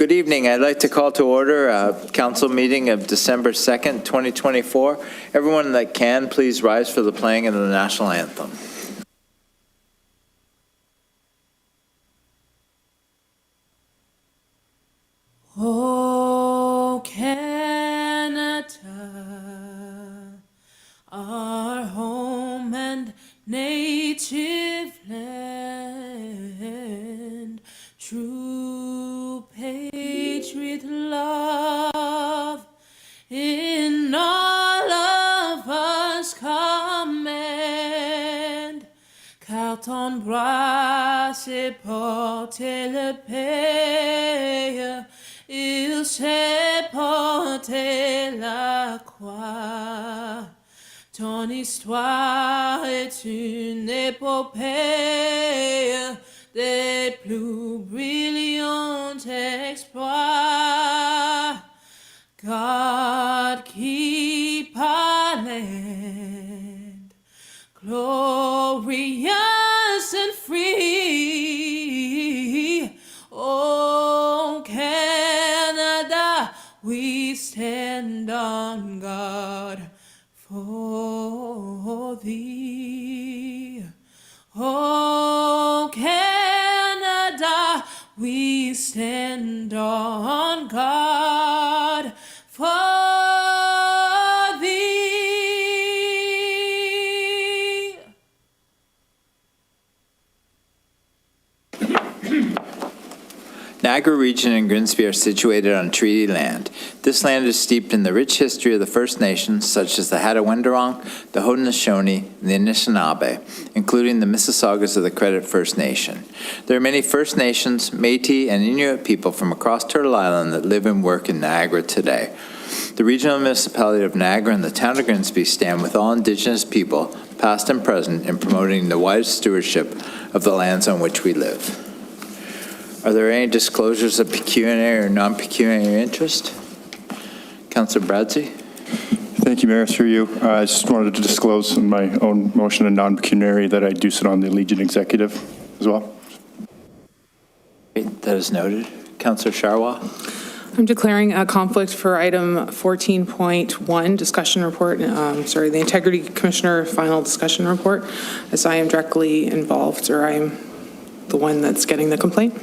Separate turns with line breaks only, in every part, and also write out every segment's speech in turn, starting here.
Good evening. I'd like to call to order a council meeting of December 2nd, 2024. Everyone that can, please rise for the playing of the national anthem.
Oh, Canada, our home and native land, true patriot love in all of us command. Quand on embrasse et porte le pays, il sait porter la croix. Ton histoire est une épopée des plus brillants exploits. God keep our land glorious and free. Oh, Canada, we stand on guard for thee. Oh, Canada, we stand on guard for thee.
Niagara Region and Grimsby are situated on treaty land. This land is steeped in the rich history of the First Nations, such as the Hattaway-Wendourong, the Haudenosaunee, and the Anishinaabe, including the Mississaugas of the Credit First Nation. There are many First Nations, Métis, and Inuit people from across Turtle Island that live and work in Niagara today. The regional municipality of Niagara and the town of Grimsby stand with all Indigenous people, past and present, in promoting the wise stewardship of the lands on which we live. Are there any disclosures of pecuniary or non-pecuniary interest? Councillor Bradsey.
Thank you, Mayor. Through you, I just wanted to disclose in my own motion of non-pecuniary that I do sit on the Legion Executive as well.
Great, that is noted. Councillor Sharwa.
I'm declaring a conflict for item 14.1, discussion report, the Integrity Commissioner final discussion report, as I am directly involved, or I am the one that's getting the complaint.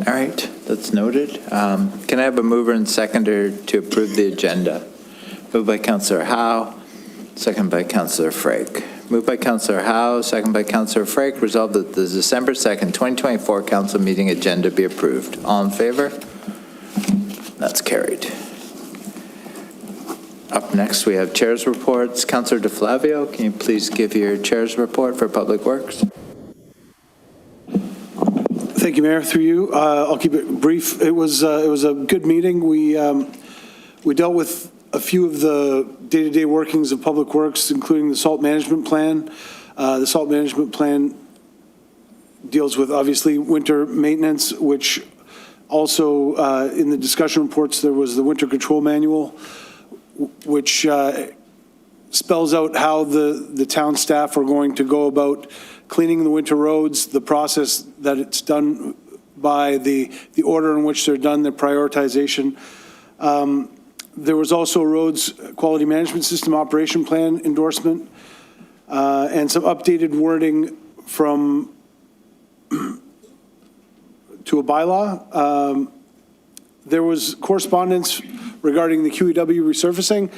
All right, that's noted. Can I have a mover and seconder to approve the agenda? Moved by Councillor Howe, second by Councillor Frake. Moved by Councillor Howe, second by Councillor Frake. Resolved that the December 2nd, 2024 council meeting agenda be approved. All in favor? That's carried. Up next, we have chair's reports. Councillor DeFlavio, can you please give your chair's report for Public Works?
Thank you, Mayor. Through you, I'll keep it brief. It was a good meeting. We dealt with a few of the day-to-day workings of Public Works, including the salt management plan. The salt management plan deals with obviously winter maintenance, which also in the discussion reports there was the winter control manual, which spells out how the town staff are going to go about cleaning the winter roads, the process that it's done by, the order in which they're done, their prioritization. There was also a roads quality management system operation plan endorsement and some updated wording from to a bylaw. There was correspondence regarding the QEW resurfacing.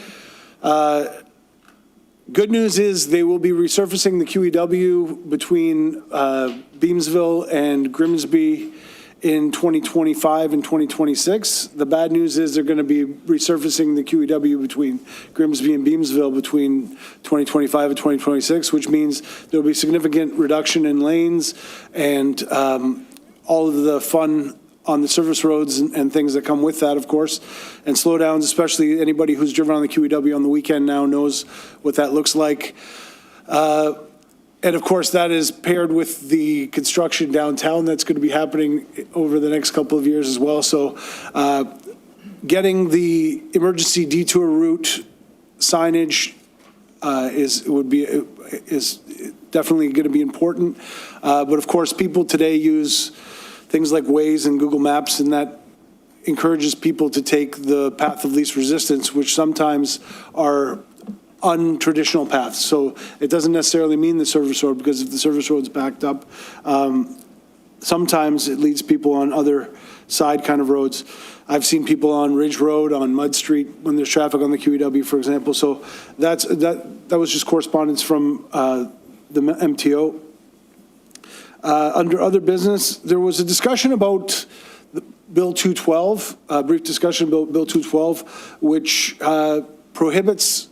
Good news is they will be resurfacing the QEW between Beamsville and Grimsby in 2025 and 2026. The bad news is they're going to be resurfacing the QEW between Grimsby and Beamsville between 2025 and 2026, which means there'll be significant reduction in lanes and all of the fun on the service roads and things that come with that, of course, and slowdowns, especially anybody who's driven on the QEW on the weekend now knows what that looks like. And of course, that is paired with the construction downtown that's going to be happening over the next couple of years as well. So getting the emergency detour route signage is definitely going to be important. But of course, people today use things like Waze and Google Maps, and that encourages people to take the path of least resistance, which sometimes are untraditional paths. So it doesn't necessarily mean the service road, because if the service road's backed up, sometimes it leads people on other side kind of roads. I've seen people on Ridge Road, on Mud Street, when there's traffic on the QEW, for example. So that was just correspondence from the MTO. Under other business, there was a discussion about Bill 212, a brief discussion about Bill 212, which prohibits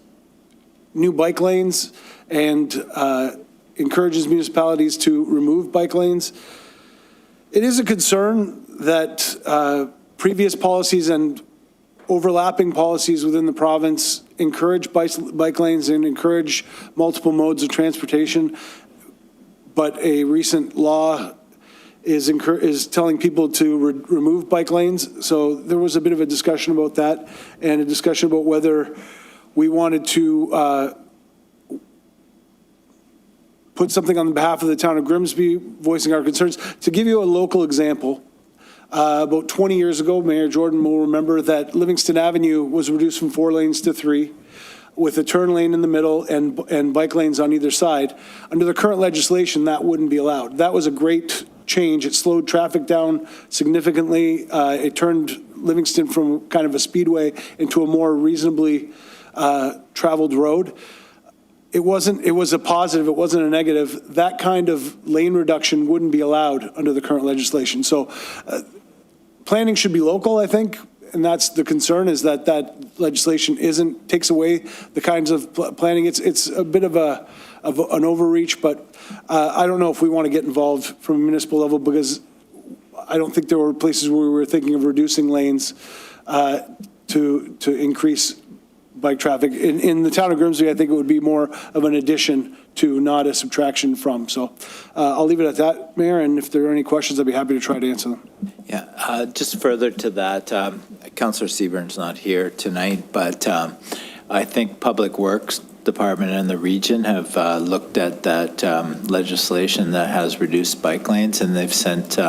new bike lanes and encourages municipalities to remove bike lanes. It is a concern that previous policies and overlapping policies within the province encourage bike lanes and encourage multiple modes of transportation, but a recent law is telling people to remove bike lanes. So there was a bit of a discussion about that, and a discussion about whether we wanted to put something on behalf of the town of Grimsby, voicing our concerns. To give you a local example, about 20 years ago, Mayor Jordan will remember that Livingston Avenue was reduced from 4 lanes to 3, with a turn lane in the middle and bike lanes on either side. Under the current legislation, that wouldn't be allowed. That was a great change. It slowed traffic down significantly. It turned Livingston from kind of a speedway into a more reasonably traveled road. It was a positive, it wasn't a negative. That kind of lane reduction wouldn't be allowed under the current legislation. So planning should be local, I think, and that's the concern, is that that legislation takes away the kinds of planning. It's a bit of an overreach, but I don't know if we want to get involved from a municipal level, because I don't think there were places where we were thinking of reducing lanes to increase bike traffic. In the town of Grimsby, I think it would be more of an addition to, not a subtraction from. So I'll leave it at that, Mayor, and if there are any questions, I'd be happy to try to answer them.
Yeah, just further to that, Councillor Seburn's not here tonight, but I think Public Works Department and the region have looked at that legislation that has reduced bike lanes, and they've sent,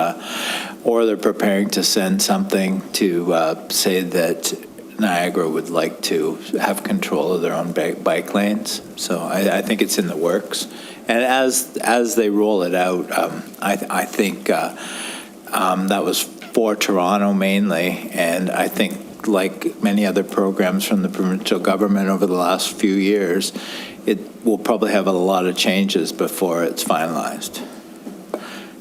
or they're preparing to send something to say that Niagara would like to have control of their own bike lanes. So I think it's in the works. And as they roll it out, I think that was for Toronto mainly, and I think, like many other programs from the provincial government over the last few years, it will probably have a lot of changes before it's finalized.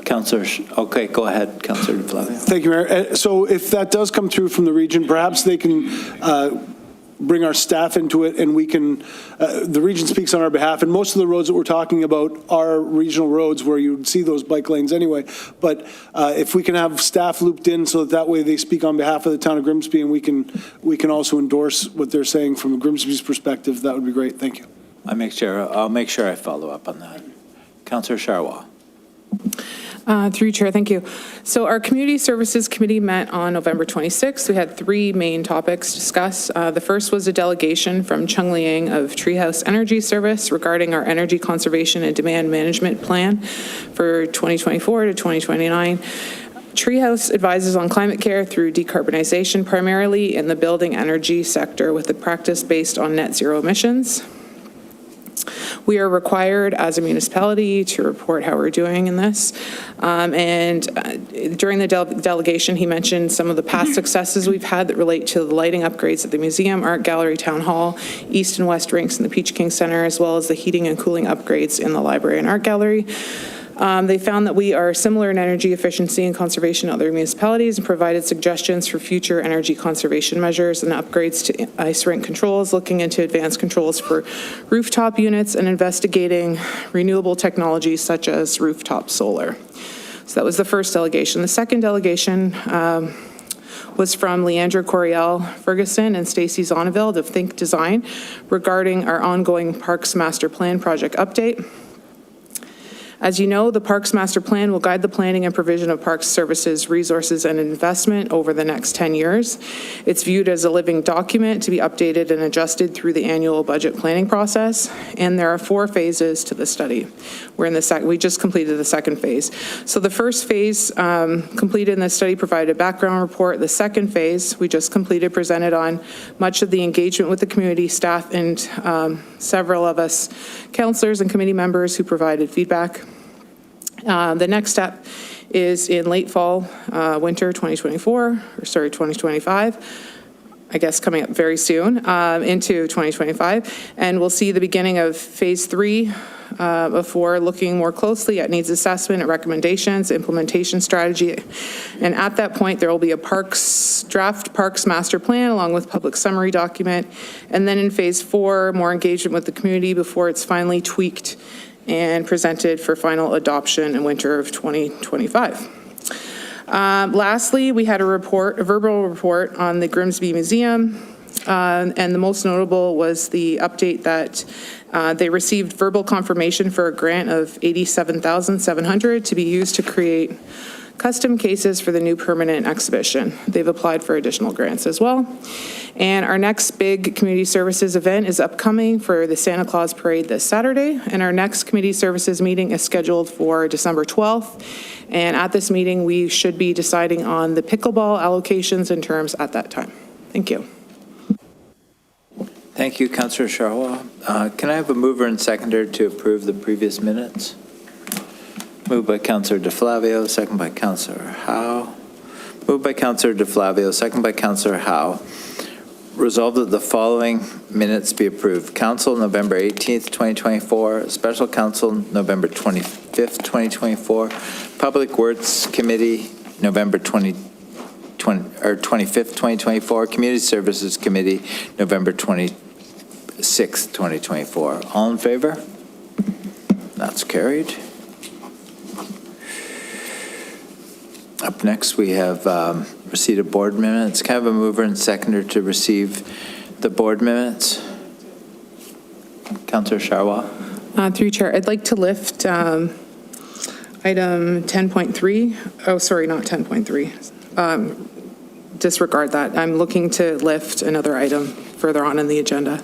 Councillor, okay, go ahead, Councillor Flavia.
Thank you, Mayor. So if that does come through from the region, perhaps they can bring our staff into it, and we can, the region speaks on our behalf, and most of the roads that we're talking about are regional roads where you'd see those bike lanes anyway. But if we can have staff looped in, so that way they speak on behalf of the town of Grimsby, and we can also endorse what they're saying from Grimsby's perspective, that would be great. Thank you.
I'll make sure I follow up on that. Councillor Charwa.
Through you, Chair, thank you. So our Community Services Committee met on November 26th. We had 3 main topics to discuss. The first was a delegation from Chung Liang of Treehouse Energy Service regarding our energy conservation and demand management plan for 2024 to 2029. Treehouse advises on climate care through decarbonization, primarily in the building energy sector, with a practice based on net zero emissions. We are required as a municipality to report how we're doing in this. During the delegation, he mentioned some of the past successes we've had that relate to the lighting upgrades at the museum, art gallery, town hall, east and west rinks in the Peach King Center, as well as the heating and cooling upgrades in the library and art gallery. They found that we are similar in energy efficiency and conservation to other municipalities, and provided suggestions for future energy conservation measures and upgrades to ice rink controls, looking into advanced controls for rooftop units, and investigating renewable technologies such as rooftop solar. So that was the first delegation. The second delegation was from Leandra Coriel Ferguson and Stacey Zonneveld of Think Design regarding our ongoing Parks Master Plan project update. As you know, the Parks Master Plan will guide the planning and provision of parks services, resources, and investment over the next 10 years. It's viewed as a living document to be updated and adjusted through the annual budget planning process, and there are 4 phases to the study. We just completed the second phase. So the first phase completed in the study provided a background report. The second phase we just completed presented on much of the engagement with the community, staff, and several of us councillors and committee members who provided feedback. The next step is in late fall, winter 2025, I guess coming up very soon, into 2025. And we'll see the beginning of phase 3 before looking more closely at needs assessment and recommendations, implementation strategy. And at that point, there will be a draft Parks Master Plan along with public summary document. And then in phase 4, more engagement with the community before it's finally tweaked and presented for final adoption in winter of 2025. Lastly, we had a verbal report on the Grimsby Museum, and the most notable was the update that they received verbal confirmation for a grant of $87,700 to be used to create custom cases for the new permanent exhibition. They've applied for additional grants as well. And our next big community services event is upcoming for the Santa Claus Parade this Saturday. And our next community services meeting is scheduled for December 12th. And at this meeting, we should be deciding on the pickleball allocations and terms at that time. Thank you.
Thank you, Councillor Sharwa. Can I have a mover and seconder to approve the previous minutes? Moved by Councillor DeFlavio, second by Councillor Howe. Moved by Councillor DeFlavio, second by Councillor Howe. Resolved that the following minutes be approved. Council, November 18th, 2024. Special Council, November 25th, 2024. Public Works Committee, November 25th, 2024. Community Services Committee, November 26th, 2024. All in favor? That's carried. Up next, we have receipt of board minutes. Can I have a mover and seconder to receive the board minutes? Councillor Sharwa.
Through you, Chair, I'd like to lift item 10.3. Oh, sorry, not 10.3. Disregard that. I'm looking to lift another item further on in the agenda.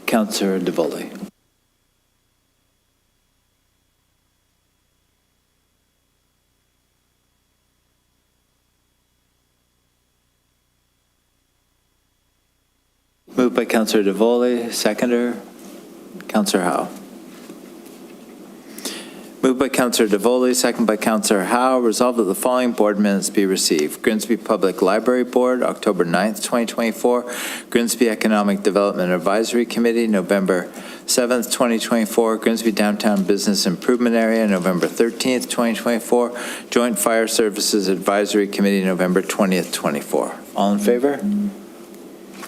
Councillor DeVoley. Moved by Councillor DeVoley, seconder, Councillor Howe. Moved by Councillor DeVoley, second by Councillor Howe. Resolved that the following board minutes be received. Grimsby Public Library Board, October 9th, 2024. Grimsby Economic Development Advisory Committee, November 7th, 2024. Grimsby Downtown Business Improvement Area, November 13th, 2024. Joint Fire Services Advisory Committee, November 20th, 24. All in favor?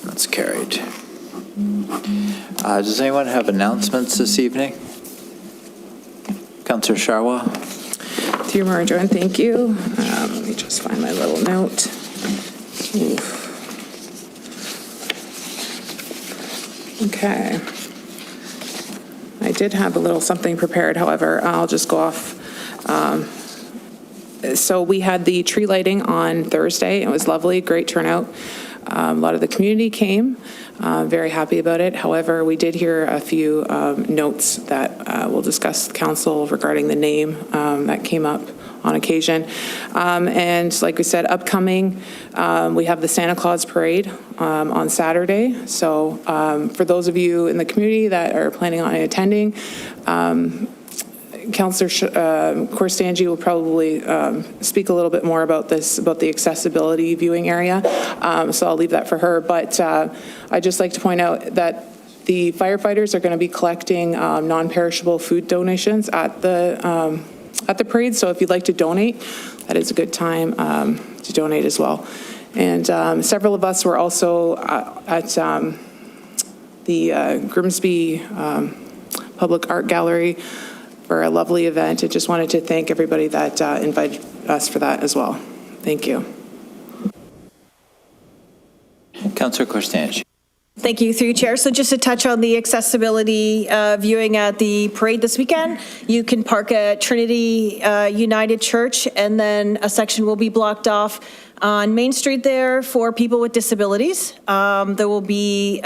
That's carried. Does anyone have announcements this evening? Councillor Sharwa.
Through you, Marjorie, thank you. Let me just find my little note. Okay. I did have a little something prepared, however, I'll just go off. So we had the tree lighting on Thursday. It was lovely, great turnout. A lot of the community came, very happy about it. However, we did hear a few notes that we'll discuss with council regarding the name that came up on occasion. And like we said, upcoming, we have the Santa Claus Parade on Saturday. So for those of you in the community that are planning on attending, Councillor Korstanji will probably speak a little bit more about this, about the accessibility viewing area. So I'll leave that for her. But I'd just like to point out that the firefighters are going to be collecting non-perishable food donations at the parade. So if you'd like to donate, that is a good time to donate as well. And several of us were also at the Grimsby Public Art Gallery for a lovely event. I just wanted to thank everybody that invited us for that as well. Thank you.
Councillor Korstanji.
Thank you, through you, Chair. So just to touch on the accessibility viewing at the parade this weekend, you can park at Trinity United Church, and then a section will be blocked off on Main Street there for people with disabilities. There will be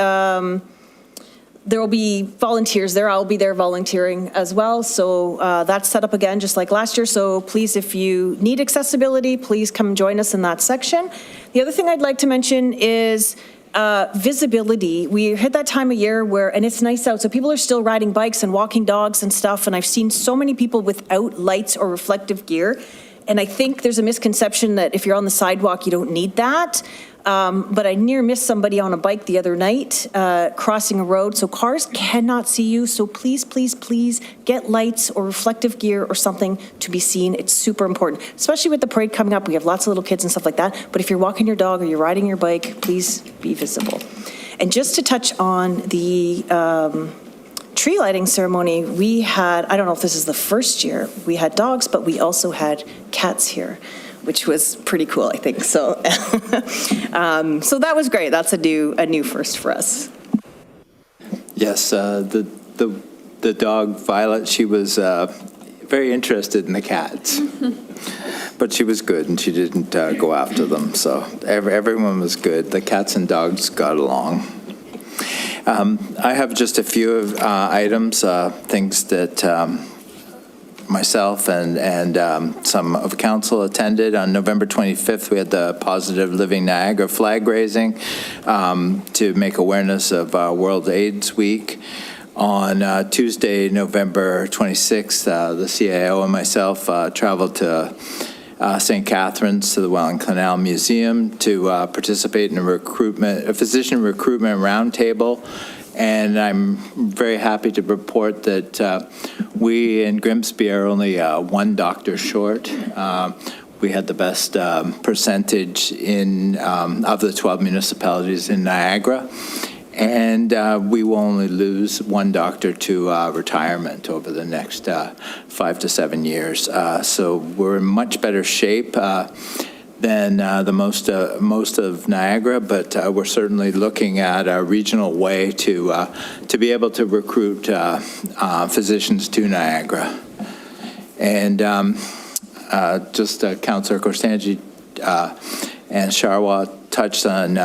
volunteers there. I'll be there volunteering as well. So that's set up again, just like last year. So please, if you need accessibility, please come join us in that section. The other thing I'd like to mention is visibility. We hit that time of year where, and it's nice out, so people are still riding bikes and walking dogs and stuff. And I've seen so many people without lights or reflective gear. And I think there's a misconception that if you're on the sidewalk, you don't need that. But I near missed somebody on a bike the other night crossing a road. So cars cannot see you. So please, please, please get lights or reflective gear or something to be seen. It's super important, especially with the parade coming up. We have lots of little kids and stuff like that. But if you're walking your dog or you're riding your bike, please be visible. And just to touch on the tree lighting ceremony, we had, I don't know if this is the first year, we had dogs, but we also had cats here, which was pretty cool, I think. So, so that was great. That's a new first for us.
Yes, the dog Violet, she was very interested in the cats, but she was good and she didn't go after them. So everyone was good. The cats and dogs got along. I have just a few items, things that myself and some of council attended. On November 25th, we had the Positive Living Niagara flag raising to make awareness of World AIDS Week. On Tuesday, November 26th, the CAO and myself traveled to St. Catharines to the Welland Canal Museum to participate in a physician recruitment roundtable. And I'm very happy to report that we in Grimsby are only one doctor short. We had the best percentage of the 12 municipalities in Niagara. And we will only lose one doctor to retirement over the next 5 to 7 years. So we're in much better shape than the most of Niagara, but we're certainly looking at a regional way to be able to recruit physicians to Niagara. And just Councillor Korstanji and Charwa touched on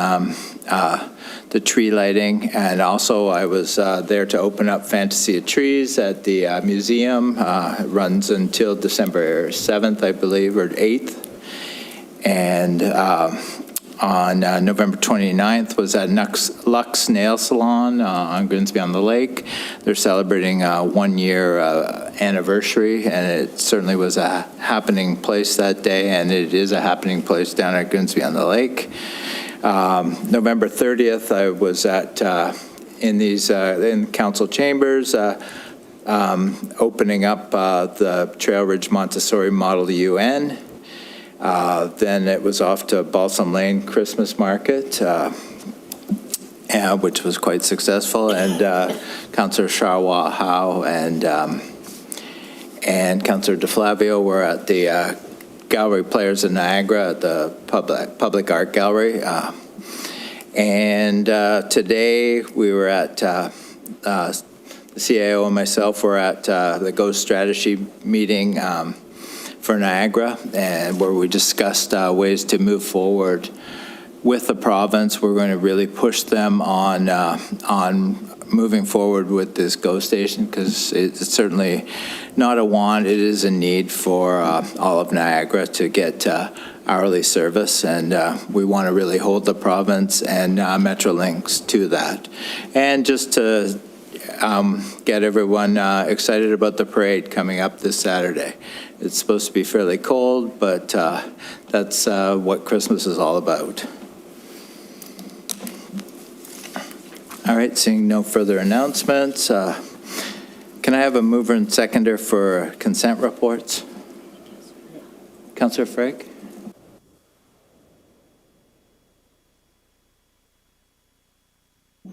the tree lighting, and also I was there to open up Fantasy of Trees at the museum. It runs until December 7th, I believe, or 8th. And on November 29th was at Lux Nail Salon on Grimsby on the Lake. They're celebrating a 1-year anniversary, and it certainly was a happening place that day, and it is a happening place down at Grimsby on the Lake. November 30th, I was in council chambers opening up the Trail Ridge Montessori Model UN. Then it was off to Balsam Lane Christmas Market, which was quite successful, and Councillor Charwa Howe and Councillor DeFlavio were at the Gallery Players in Niagara at the Public Art Gallery. And today we were at, the CAO and myself were at the GHOST strategy meeting for Niagara, and where we discussed ways to move forward with the province. We're going to really push them on moving forward with this GO station, because it's certainly not a want, it is a need for all of Niagara to get hourly service, and we want to really hold the province and Metrolinx to that. And just to get everyone excited about the parade coming up this Saturday. It's supposed to be fairly cold, but that's what Christmas is all about. All right, seeing no further announcements, can I have a mover and seconder for consent reports? Councillor Frake?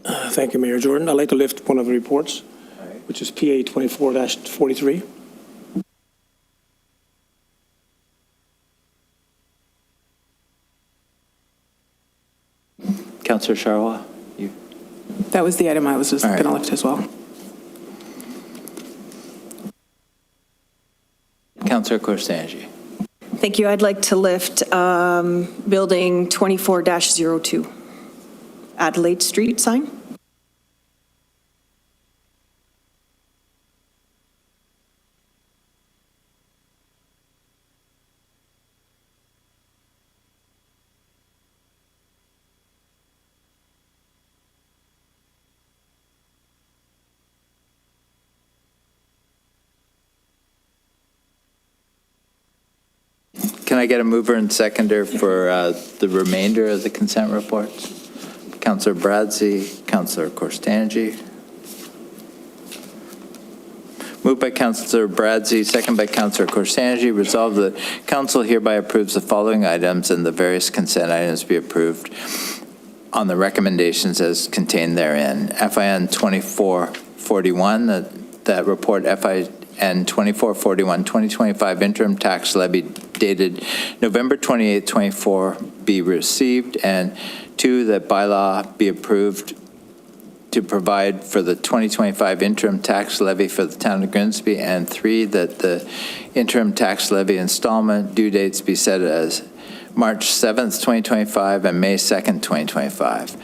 Thank you, Mayor Jordan. I'd like to lift one of the reports, which is PA 24-43.
Councillor Charwa, you.
That was the item I was just
All right.
going to lift as well.
Councillor Korsanji.
Thank you. I'd like to lift Building 24-02, Adelaide Street sign.
Can I get a mover and seconder for the remainder of the consent reports? Councillor Bradzi, Councillor Korstanji. Moved by Councillor Bradzi, second by Councillor Korstanji. Resolved that council hereby approves the following items and the various consent items be approved on the recommendations as contained therein. FIN 2441, that report FIN 2441 2025 interim tax levy dated November 28, 24 be received, and 2, that bylaw be approved to provide for the 2025 interim tax levy for the town of Grimsby, and 3, that the interim tax levy installment due dates be set as March 7th, 2025 and May 2nd, 2025.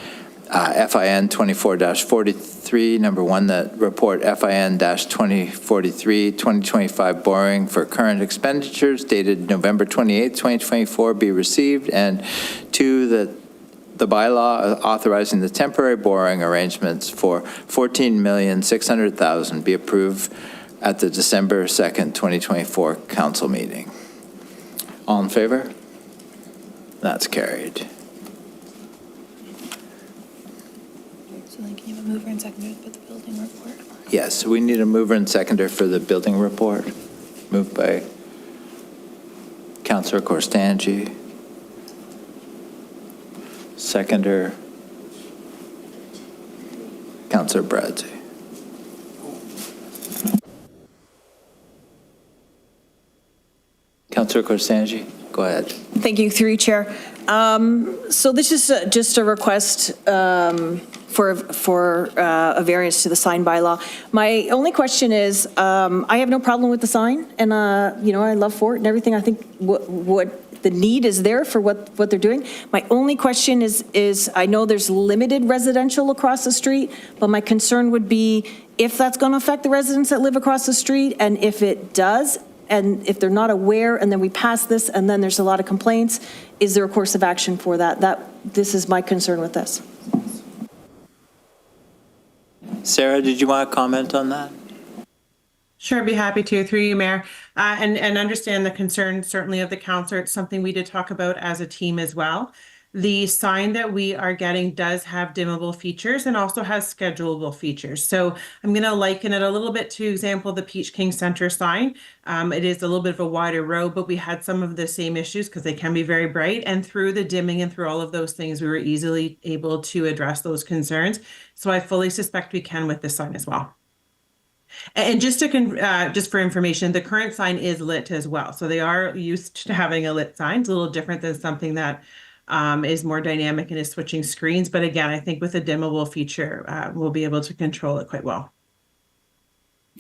FIN 24-43, number 1, that report FIN-2043 2025 borrowing for current expenditures dated November 28, 2024 be received, and 2, that the bylaw authorizing the temporary borrowing arrangements for $14,600,000 be approved at the December 2nd, 2024 council meeting. All in favor? That's carried.
So then can you have a mover and seconder for the building report?
Yes, we need a mover and seconder for the building report. Moved by Councillor Korstanji. Seconder, Councillor Bradzi. Councillor Korstanji, go ahead.
Thank you, through you, Chair. So this is just a request for a variance to the sign bylaw. My only question is, I have no problem with the sign, and, I love Fort and everything. I think what the need is there for what they're doing. My only question is I know there's limited residential across the street, but my concern would be if that's going to affect the residents that live across the street, and if it does, and if they're not aware, and then we pass this, and then there's a lot of complaints, is there a course of action for that? This is my concern with this.
Sarah, did you want to comment on that?
Sure, I'd be happy to, through you, Mayor, and understand the concern certainly of the councillor. It's something we did talk about as a team as well. The sign that we are getting does have dimmable features and also has schedulable features. So I'm going to liken it a little bit to example the Peach King Center sign. It is a little bit of a wider road, but we had some of the same issues because they can be very bright. And through the dimming and through all of those things, we were easily able to address those concerns. So I fully suspect we can with this sign as well. And just for information, the current sign is lit as well. So they are used to having a lit sign. It's a little different than something that is more dynamic and is switching screens. But again, I think with a dimmable feature, we'll be able to control it quite well.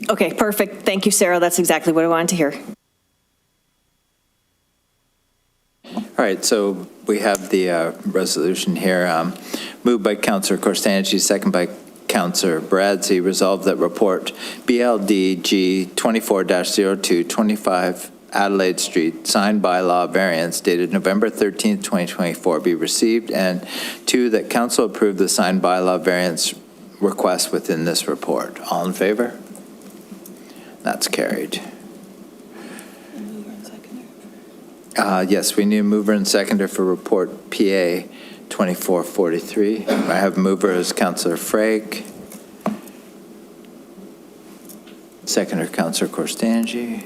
Okay, perfect. Thank you, Sarah. That's exactly what I wanted to hear.
All right, so we have the resolution here. Moved by Councillor Korstanji, second by Councillor Bradzi. Resolved that report BLDG 24-02 25 Adelaide Street, signed bylaw variance dated November 13th, 2024 be received, and 2, that council approve the signed bylaw variance request within this report. All in favor? That's carried.
A mover and seconder.
Yes, we need a mover and seconder for report PA 2443. I have mover as Councillor Frake. Seconder, Councillor Korstanji.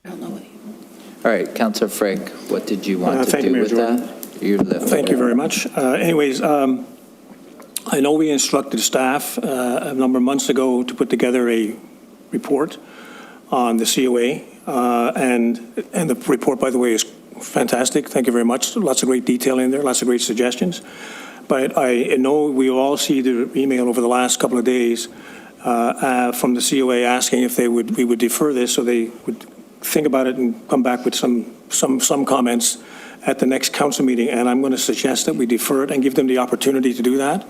I don't know what
All right, Councillor Frake, what did you want to
Thank you,
do
Mayor
with
Jordan.
that? You lift
Thank
it.
you very much. Anyways, I know we instructed staff a number of months ago to put together a report on the COA And the report, by the way, is fantastic. Thank you very much. Lots of great detail in there, lots of great suggestions. But I know we all see the email over the last couple of days from the COA asking if we would defer this so they would think about it and come back with some comments at the next council meeting. And I'm going to suggest that we defer it and give them the opportunity to do that.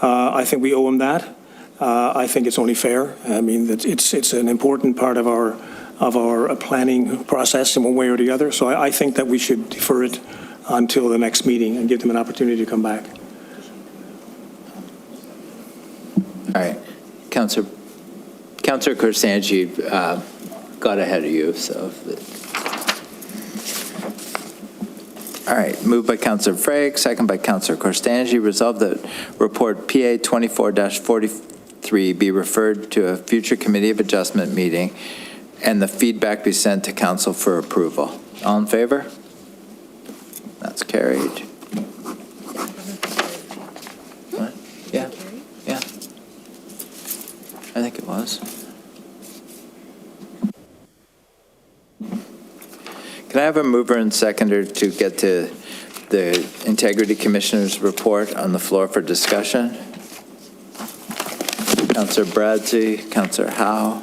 I think we owe them that. I think it's only fair. I mean, it's an important part of our planning process in one way or the other. So I think that we should defer it until the next meeting and give them an opportunity to come back.
All right. Councillor Korsanji got ahead of you, so. All right, moved by Councillor Frake, second by Councillor Korsanji. Resolved that report PA 24-43 be referred to a future Committee of Adjustment meeting and the feedback be sent to Council for approval. All in favor? That's carried. What? Yeah. Yeah. I think it was. Can I have a mover and seconder to get to the Integrity Commissioner's report on the floor for discussion? Councillor Bradsey, Councillor Howe.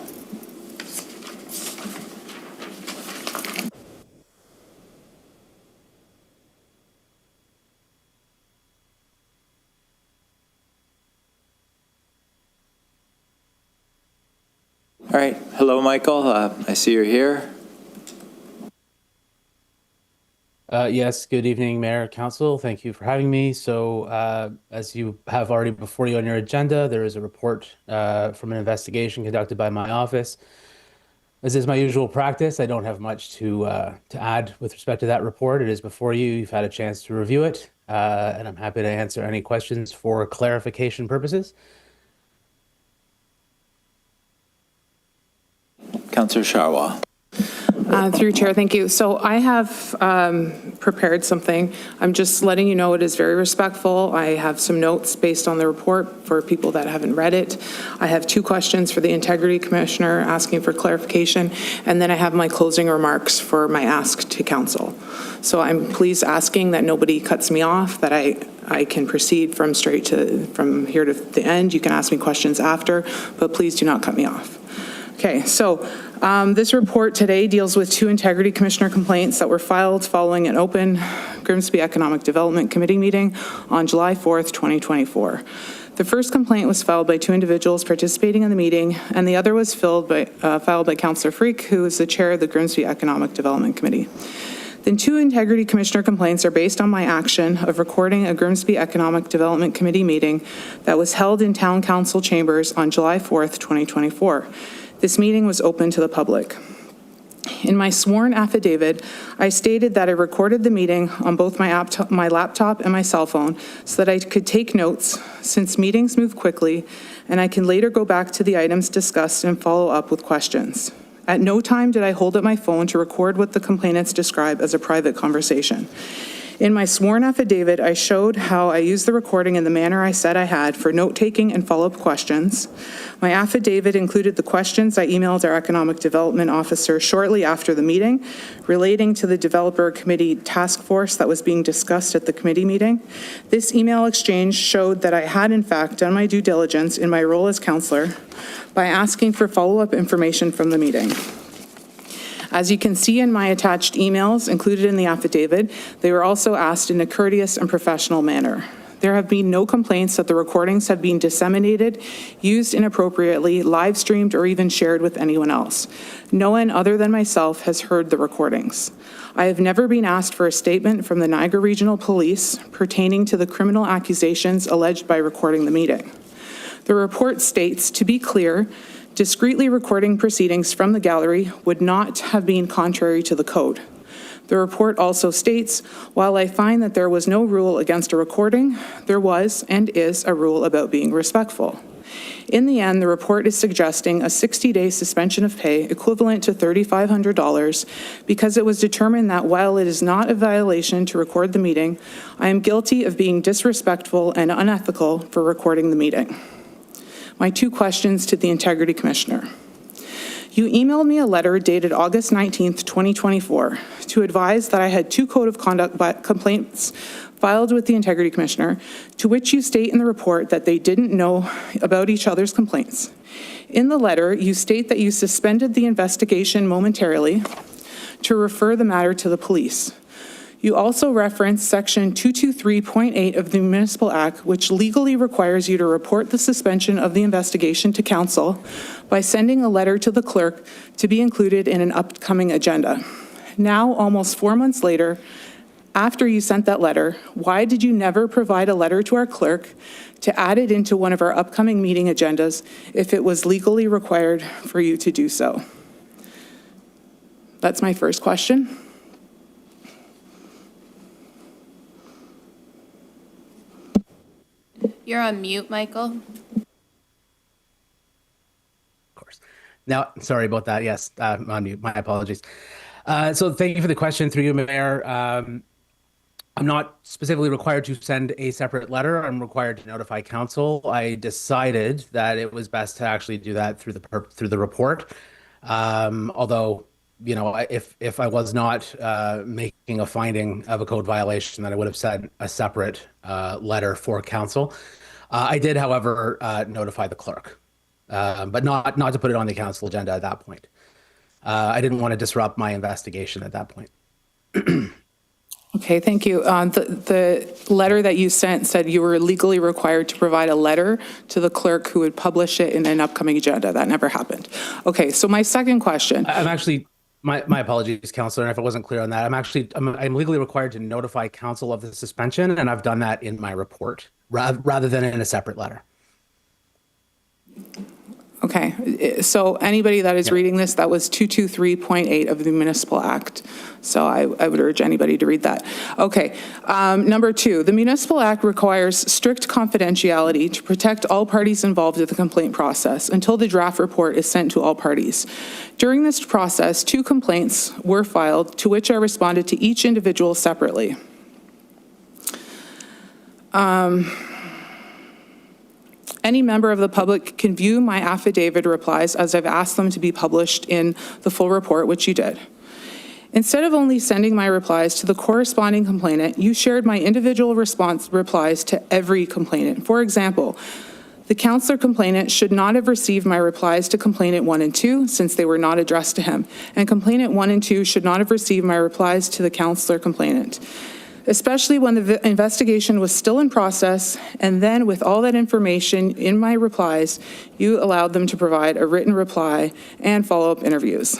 All right. Hello, Michael. I see you're here.
Yes, good evening, Mayor, Council. Thank you for having me. So as you have already before you on your agenda, there is a report from an investigation conducted by my office. As is my usual practice, I don't have much to add with respect to that report. It is before you. You've had a chance to review it, and I'm happy to answer any questions for clarification purposes.
Councillor Sharwa.
Through Chair, thank you. So I have prepared something. I'm just letting you know it is very respectful. I have some notes based on the report for people that haven't read it. I have 2 questions for the Integrity Commissioner asking for clarification, and then I have my closing remarks for my ask to Council. So I'm please asking that nobody cuts me off, that I can proceed from here to the end. You can ask me questions after, but please do not cut me off. Okay, so this report today deals with 2 Integrity Commissioner complaints that were filed following an open Grimsby Economic Development Committee meeting on July 4th, 2024. The first complaint was filed by 2 individuals participating in the meeting, and the other was filed by Councillor Freak, who is the chair of the Grimsby Economic Development Committee. The 2 Integrity Commissioner complaints are based on my action of recording a Grimsby Economic Development Committee meeting that was held in Town Council chambers on July 4th, 2024. This meeting was open to the public. In my sworn affidavit, I stated that I recorded the meeting on both my laptop and my cell phone so that I could take notes, since meetings move quickly, and I can later go back to the items discussed and follow up with questions. At no time did I hold up my phone to record what the complainants describe as a private conversation. In my sworn affidavit, I showed how I used the recording in the manner I said I had for note-taking and follow-up questions. My affidavit included the questions I emailed our Economic Development Officer shortly after the meeting relating to the Developer Committee task force that was being discussed at the committee meeting. This email exchange showed that I had, in fact, done my due diligence in my role as councillor by asking for follow-up information from the meeting. As you can see in my attached emails included in the affidavit, they were also asked in a courteous and professional manner. There have been no complaints that the recordings have been disseminated, used inappropriately, live streamed, or even shared with anyone else. No one other than myself has heard the recordings. I have never been asked for a statement from the Niagara Regional Police pertaining to the criminal accusations alleged by recording the meeting. The report states, to be clear, discreetly recording proceedings from the gallery would not have been contrary to the code. The report also states, while I find that there was no rule against a recording, there was and is a rule about being respectful. In the end, the report is suggesting a 60-day suspension of pay equivalent to $3,500 because it was determined that while it is not a violation to record the meeting, I am guilty of being disrespectful and unethical for recording the meeting. My 2 questions to the Integrity Commissioner. You emailed me a letter dated August 19th, 2024, to advise that I had 2 code of conduct complaints filed with the Integrity Commissioner, to which you state in the report that they didn't know about each other's complaints. In the letter, you state that you suspended the investigation momentarily to refer the matter to the police. You also reference Section 223.8 of the Municipal Act, which legally requires you to report the suspension of the investigation to council by sending a letter to the clerk to be included in an upcoming agenda. Now, almost 4 months later, after you sent that letter, why did you never provide a letter to our clerk to add it into one of our upcoming meeting agendas if it was legally required for you to do so? That's my first question.
You're on mute, Michael.
Of course. Now, sorry about that. Yes, I'm on mute. My apologies. So thank you for the question through you, Mayor. I'm not specifically required to send a separate letter. I'm required to notify council. I decided that it was best to actually do that through the report. Although, you know, if I was not making a finding of a code violation, then I would have sent a separate letter for council. I did, however, notify the clerk, but not to put it on the council agenda at that point. I didn't want to disrupt my investigation at that point.
Okay, thank you. The letter that you sent said you were legally required to provide a letter to the clerk who would publish it in an upcoming agenda. That never happened. Okay, so my second question.
I'm actually, my apologies, Councillor, if I wasn't clear on that. I'm legally required to notify council of the suspension, and I've done that in my report rather than in a separate letter.
Okay, so anybody that is reading this, that was 223.8 of the Municipal Act. So I would urge anybody to read that. Okay, number 2, the Municipal Act requires strict confidentiality to protect all parties involved in the complaint process until the draft report is sent to all parties. During this process, 2 complaints were filed, to which I responded to each individual separately. Any member of the public can view my affidavit replies as I've asked them to be published in the full report, which you did. Instead of only sending my replies to the corresponding complainant, you shared my individual replies to every complainant. For example, the councillor complainant should not have received my replies to complainant 1 and 2 since they were not addressed to him, and complainant 1 and 2 should not have received my replies to the councillor complainant. Especially when the investigation was still in process, and then with all that information in my replies, you allowed them to provide a written reply and follow-up interviews.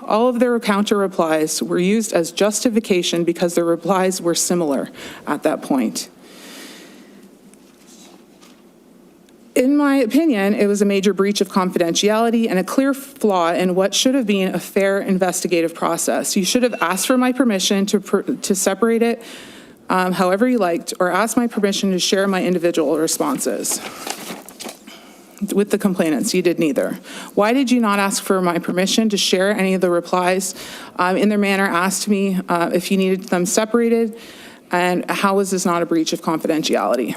All of their counter replies were used as justification because their replies were similar at that point. In my opinion, it was a major breach of confidentiality and a clear flaw in what should have been a fair investigative process. You should have asked for my permission to separate it however you liked, or asked my permission to share my individual responses with the complainants. You did neither. Why did you not ask for my permission to share any of the replies in their manner asked me if you needed them separated, and how is this not a breach of confidentiality?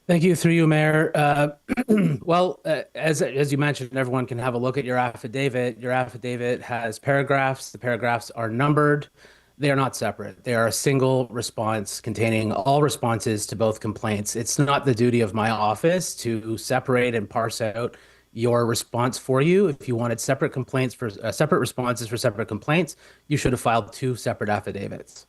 Thank you, through you, Mayor. Well, as you mentioned, everyone can have a look at your affidavit. Your affidavit has paragraphs. The paragraphs are numbered. They are not separate. They are a single response containing all responses to both complaints. It's not the duty of my office to separate and parse out your response for you. If you wanted separate complaints for separate responses for separate complaints, you should have filed 2 separate affidavits.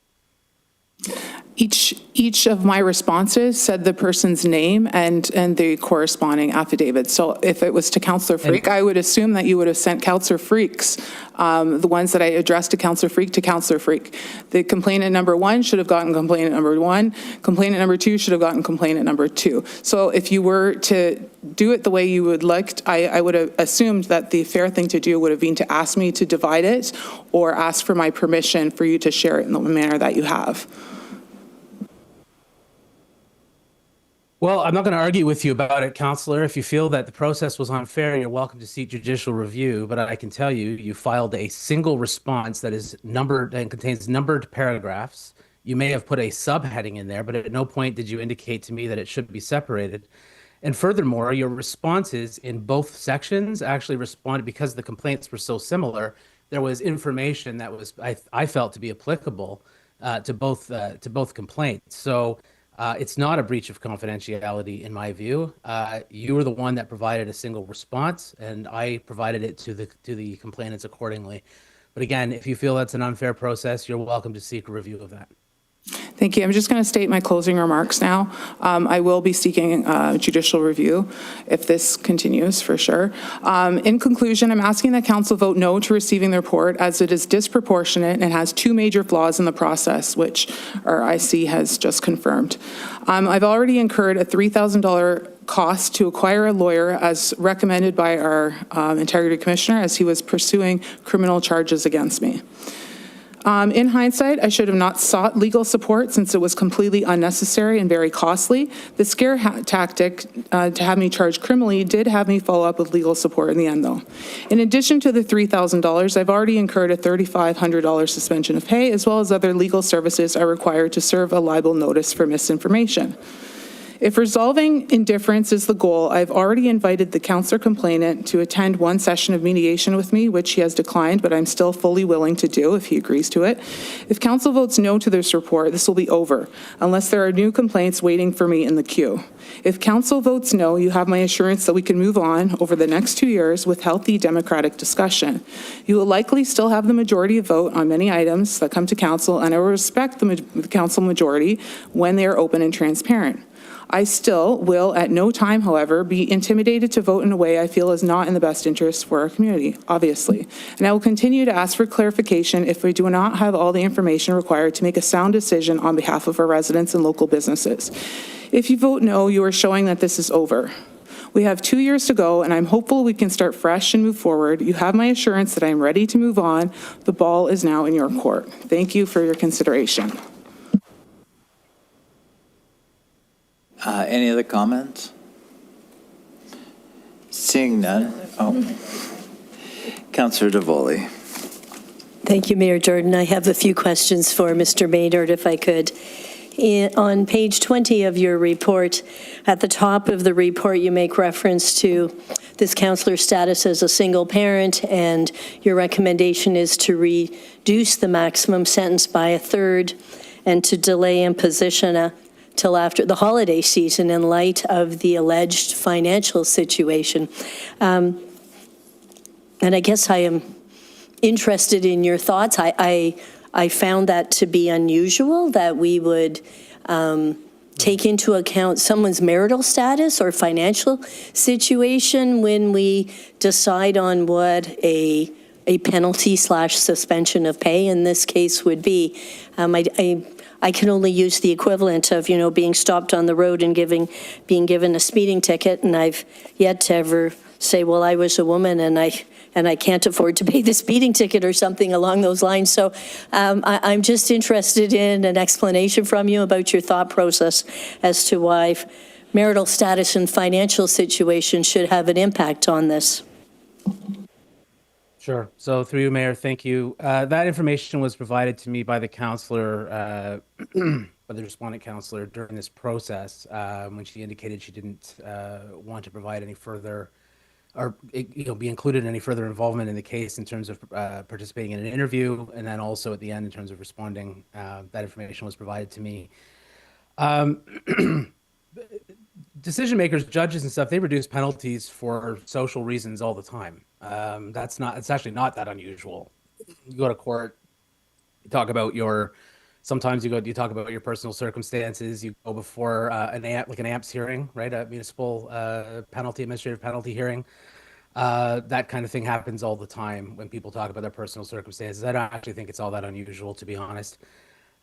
Each of my responses said the person's name and the corresponding affidavit. So if it was to Councillor Freak, I would assume that you would have sent Councillor Freak's, the ones that I addressed to Councillor Freak. The complainant number 1 should have gotten complainant number 1. Complainant number 2 should have gotten complainant number 2. So if you were to do it the way you would like, I would have assumed that the fair thing to do would have been to ask me to divide it or ask for my permission for you to share it in the manner that you have.
Well, I'm not going to argue with you about it, Councillor. If you feel that the process was unfair, you're welcome to seek judicial review. But I can tell you, you filed a single response that is numbered and contains numbered paragraphs. You may have put a subheading in there, but at no point did you indicate to me that it should be separated. And furthermore, your responses in both sections actually responded, because the complaints were so similar, there was information that was, I felt, to be applicable to both complaints. So it's not a breach of confidentiality in my view. You were the one that provided a single response, and I provided it to the complainants accordingly. But again, if you feel that's an unfair process, you're welcome to seek a review of that.
Thank you. I'm just going to state my closing remarks now. I will be seeking judicial review if this continues, for sure. In conclusion, I'm asking that council vote no to receiving the report, as it is disproportionate and has two major flaws in the process, which our IC has just confirmed. I've already incurred a $3,000 cost to acquire a lawyer, as recommended by our Integrity Commissioner, as he was pursuing criminal charges against me. In hindsight, I should have not sought legal support, since it was completely unnecessary and very costly. The scare tactic to have me charged criminally did have me follow up with legal support in the end, though. In addition to the $3,000, I've already incurred a $3,500 suspension of pay, as well as other legal services are required to serve a libel notice for misinformation. If resolving indifference is the goal, I've already invited the councillor complainant to attend one session of mediation with me, which he has declined, but I'm still fully willing to do if he agrees to it. If council votes no to this report, this will be over, unless there are new complaints waiting for me in the queue. If council votes no, you have my assurance that we can move on over the next 2 years with healthy democratic discussion. You will likely still have the majority vote on many items that come to council, and I will respect the council majority when they are open and transparent. I still will at no time, however, be intimidated to vote in a way I feel is not in the best interest for our community, obviously. And I will continue to ask for clarification if we do not have all the information required to make a sound decision on behalf of our residents and local businesses. If you vote no, you are showing that this is over. We have 2 years to go, and I'm hopeful we can start fresh and move forward. You have my assurance that I am ready to move on. The ball is now in your court. Thank you for your consideration.
Any other comments? Seeing none. Councillor Davoli.
Thank you, Mayor Jordan. I have a few questions for Mr. Maynard, if I could. On page 20 of your report, at the top of the report, you make reference to this councillor's status as a single parent, and your recommendation is to reduce the maximum sentence by a third and to delay imposition till after the holiday season in light of the alleged financial situation. And I guess I am interested in your thoughts. I found that to be unusual, that we would take into account someone's marital status or financial situation when we decide on what a penalty / suspension of pay in this case would be. I can only use the equivalent of, being stopped on the road and being given a speeding ticket, and I've yet to ever say, well, I was a woman and I can't afford to pay the speeding ticket or something along those lines. So I'm just interested in an explanation from you about your thought process as to why marital status and financial situation should have an impact on this.
Sure. So through you, Mayor, thank you. That information was provided to me by the councillor, by the respondent councillor during this process, when she indicated she didn't want to provide any further, or be included in any further involvement in the case in terms of participating in an interview, and then also at the end in terms of responding. That information was provided to me. Decision makers, judges and stuff, they reduce penalties for social reasons all the time. It's actually not that unusual. You go to court, you talk about sometimes you talk about your personal circumstances, you go before an AMPS hearing, right? A municipal administrative penalty hearing. That kind of thing happens all the time when people talk about their personal circumstances. I don't actually think it's all that unusual, to be honest.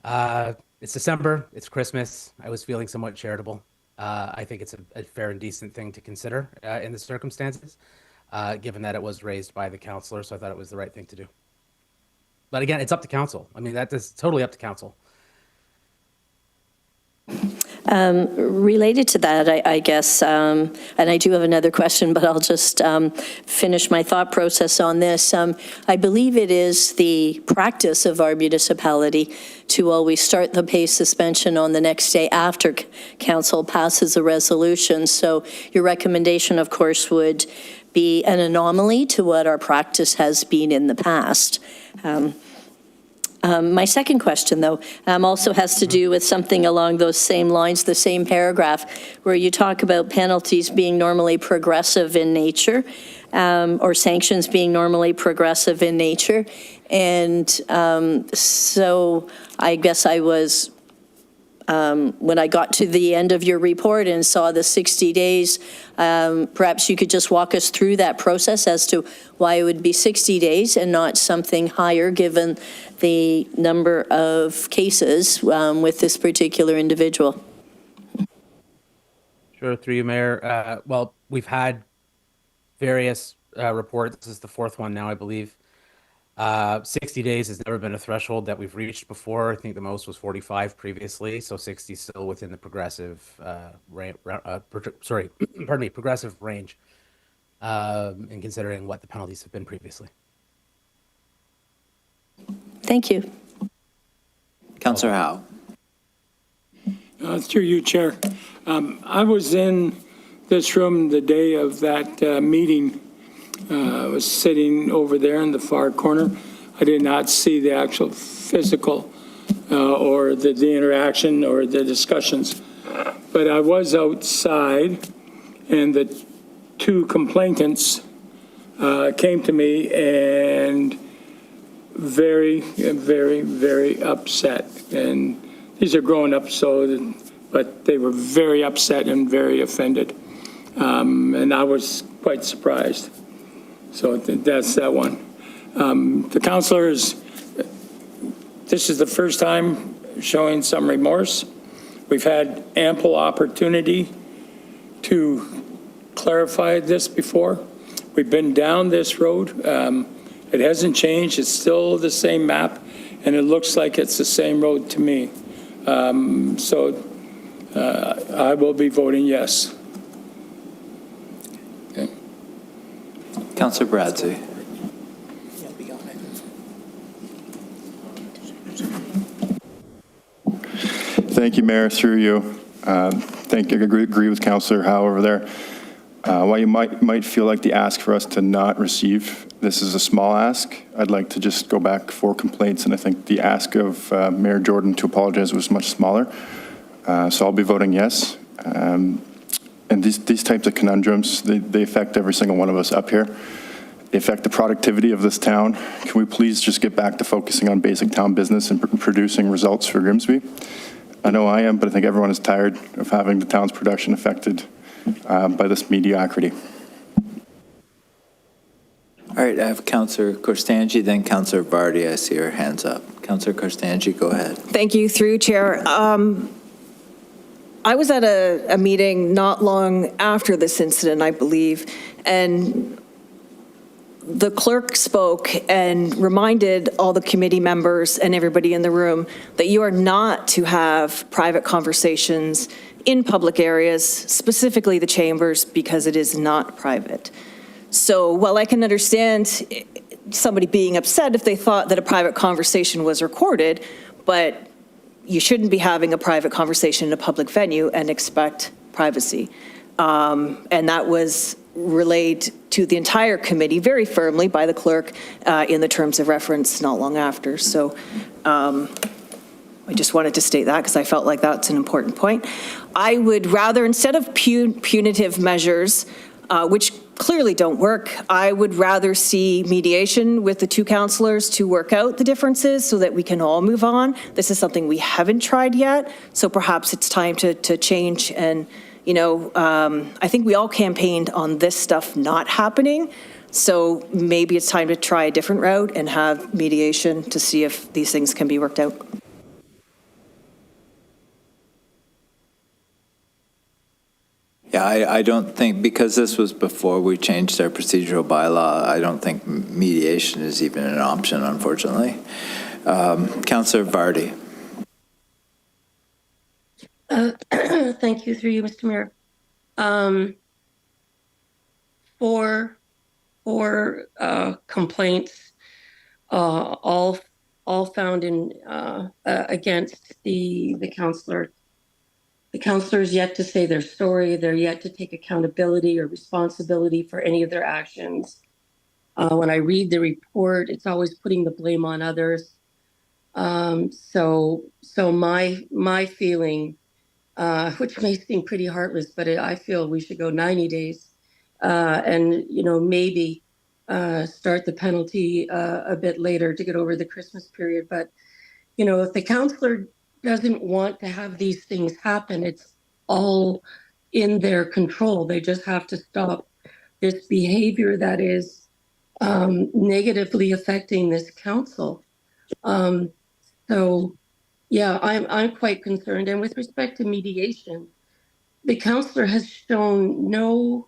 It's December, it's Christmas. I was feeling somewhat charitable. I think it's a fair and decent thing to consider in the circumstances, given that it was raised by the councillor, so I thought it was the right thing to do. But again, it's up to council. I mean, that is totally up to council.
Related to that, I guess, and I do have another question, but I'll just finish my thought process on this. I believe it is the practice of our municipality to always start the pay suspension on the next day after council passes a resolution. So your recommendation, of course, would be an anomaly to what our practice has been in the past. My second question, though, also has to do with something along those same lines, the same paragraph, where you talk about penalties being normally progressive in nature, or sanctions being normally progressive in nature. And so I guess I was, when I got to the end of your report and saw the 60 days, perhaps you could just walk us through that process as to why it would be 60 days and not something higher, given the number of cases with this particular individual.
Sure, through you, Mayor. Well, we've had various reports. This is the fourth one now, I believe. 60 days has never been a threshold that we've reached before. I think the most was 45 previously, so 60 still within the progressive, progressive range, in considering what the penalties have been previously.
Thank you.
Councillor Howe.
Through you, Chair. I was in this room the day of that meeting. I was sitting over there in the far corner. I did not see the actual physical or the interaction or the discussions. But I was outside, and the two complainants came to me and very, very, very upset. And these are grown-ups, but they were very upset and very offended. And I was quite surprised. So that's that one. The councillors, this is the first time showing some remorse. We've had ample opportunity to clarify this before. We've been down this road. It hasn't changed. It's still the same map, and it looks like it's the same road to me. So I will be voting yes. Okay.
Councillor Bradley.
Thank you, Mayor, through you. Thank you. I agree with Councillor Howe over there. While you might feel like the ask for us to not receive, this is a small ask. I'd like to just go back 4 complaints, and I think the ask of Mayor Jordan to apologize was much smaller. So I'll be voting yes. And these types of conundrums, they affect every single one of us up here. They affect the productivity of this town. Can we please just get back to focusing on basic town business and producing results for Grimsby? I know I am, but I think everyone is tired of having the town's production affected by this mediocrity.
All right, I have Councillor Korstanji, then Councillor Vardy. I see her hands up. Councillor Korstanji, go ahead.
Thank you, through Chair. I was at a meeting not long after this incident, I believe, and the clerk spoke and reminded all the committee members and everybody in the room that you are not to have private conversations in public areas, specifically the chambers, because it is not private. So while I can understand somebody being upset if they thought that a private conversation was recorded, but you shouldn't be having a private conversation in a public venue and expect privacy. And that was relayed to the entire committee very firmly by the clerk in the terms of reference not long after. So I just wanted to state that because I felt like that's an important point. I would rather, instead of punitive measures, which clearly don't work, I would rather see mediation with the 2 councillors to work out the differences so that we can all move on. This is something we haven't tried yet, so perhaps it's time to change. And, you know, I think we all campaigned on this stuff not happening, so maybe it's time to try a different route and have mediation to see if these things can be worked out.
Yeah, I don't think, because this was before we changed our procedural bylaw, I don't think mediation is even an option, unfortunately. Councillor Vardy.
Thank you, through you, Mr. Mayor. Four complaints, all found in against the counselor. The counselor is yet to say their story. They're yet to take accountability or responsibility for any of their actions. When I read the report, it's always putting the blame on others. So my feeling, which may seem pretty heartless, but I feel we should go 90 days, and maybe start the penalty a bit later to get over the Christmas period. But if the counselor doesn't want to have these things happen, it's all in their control. They just have to stop this behavior that is negatively affecting this council. So yeah, I'm quite concerned. And with respect to mediation, the counselor has shown no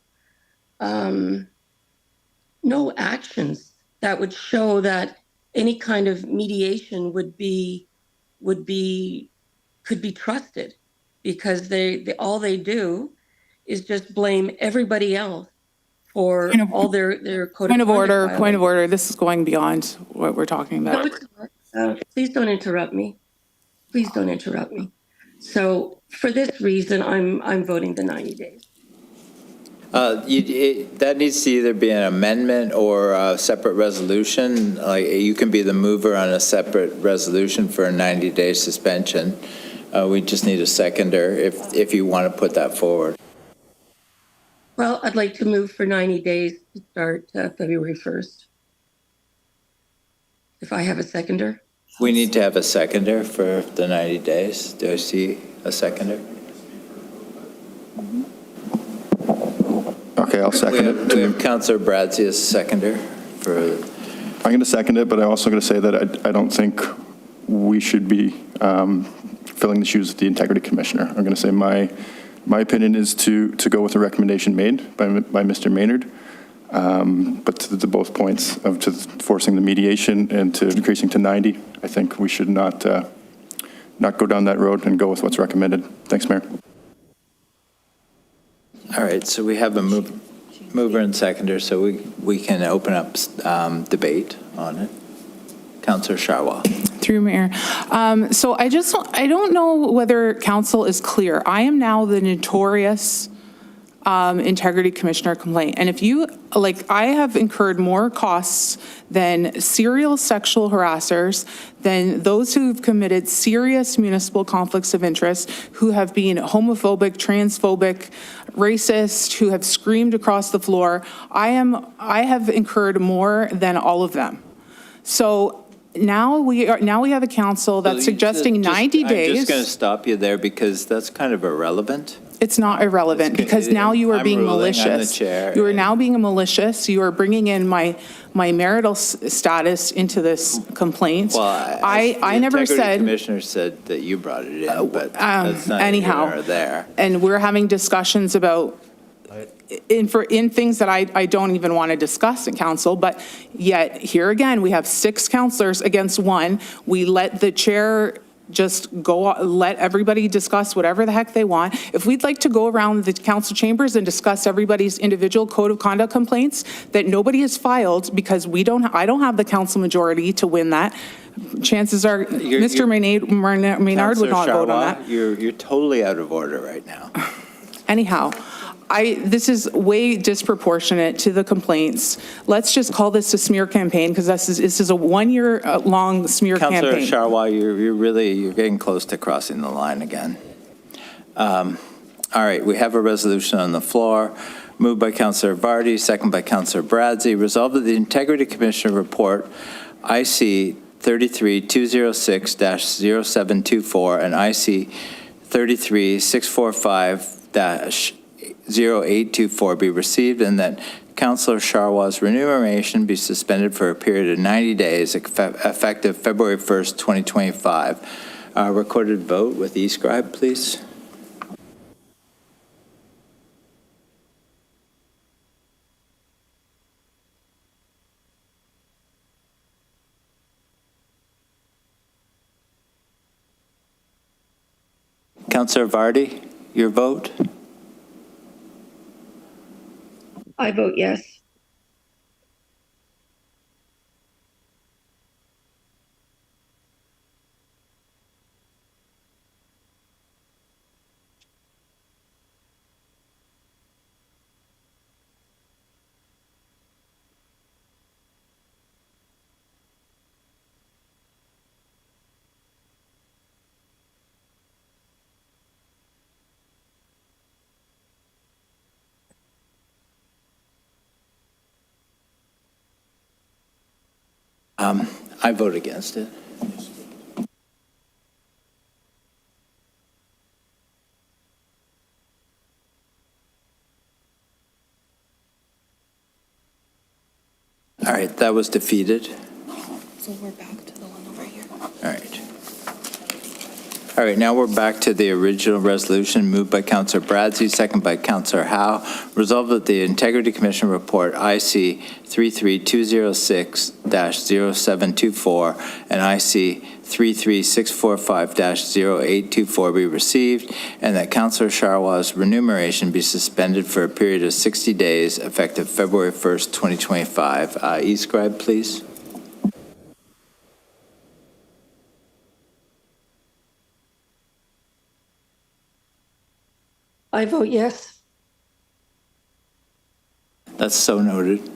actions that would show that any kind of mediation could be trusted, because they all they do is just blame everybody else for all their code
Point of order,
violations.
point of order. This is going beyond what we're talking
No,
about.
it's not. Please don't interrupt me. Please don't interrupt me. So for this reason, I'm voting the 90 days.
That needs to either be an amendment or a separate resolution. Like, you can be the mover on a separate resolution for a 90-day suspension. We just need a seconder if you want to put that forward.
Well, I'd like to move for 90 days to start February 1st. If I have a seconder.
We need to have a seconder for the 90 days. Do I see a seconder?
Okay, I'll second it.
We have Councillor Bradzi as a seconder for.
I'm going to second it, but I'm also going to say that I don't think we should be filling the shoes of the Integrity Commissioner. I'm going to say my opinion is to go with the recommendation made by Mr. Maynard, but to both points of to forcing the mediation and to increasing to 90, I think we should not go down that road and go with what's recommended. Thanks, Mayor.
All right, so we have a mover and seconder, so we can open up debate on it. Councillor Sharwa.
Through Mayor. So I don't know whether council is clear. I am now the notorious Integrity Commissioner complaint. And if you, I have incurred more costs than serial sexual harassers, than those who've committed serious municipal conflicts of interest, who have been homophobic, transphobic, racist, who have screamed across the floor. I have incurred more than all of them. So now we have a council that's suggesting 90 days.
I'm just going to stop you there because that's kind of irrelevant.
It's not irrelevant because now you are being malicious.
I'm the chair.
You are now being malicious. You are bringing in my marital status into this complaint.
Well,
I never said.
The Commissioner said that you brought it in, but that's not
anyhow
here or there.
And we're having discussions about in things that I don't even want to discuss in council, but yet here again we have 6 councillors against 1. We let the chair just let everybody discuss whatever the heck they want. If we'd like to go around the council chambers and discuss everybody's individual code of conduct complaints that nobody has filed because I don't have the council majority to win that, chances are Mr. Maynard would not vote on that.
You're totally out of order right now.
Anyhow, this is way disproportionate to the complaints. Let's just call this a smear campaign because this is a 1-year-long smear campaign.
Councillor Sharwa, you're getting close to crossing the line again. All right, we have a resolution on the floor. Moved by Councillor Vardy, second by Councillor Bradzi. Resolved that the Integrity Commissioner report IC 33206-0724 and IC 33645-0824 be received, and that Councillor Sharwa's remuneration be suspended for a period of 90 days effective February 1st, 2025. Recorded vote with e-scribe, please. Councillor Vardy? your vote?
I vote yes.
I vote against it. All right, that was defeated.
So we're back to the one over here.
All right. All right, now we're back to the original resolution moved by Councillor Bradsey, second by Councillor Howe. Resolved that the Integrity Commission report IC 33206-0724 and IC 33645-0824 be received, and that Councillor Charwa's remuneration be suspended for a period of 60 days effective February 1st, 2025. E-scribe, please.
I vote yes.
That's so noted.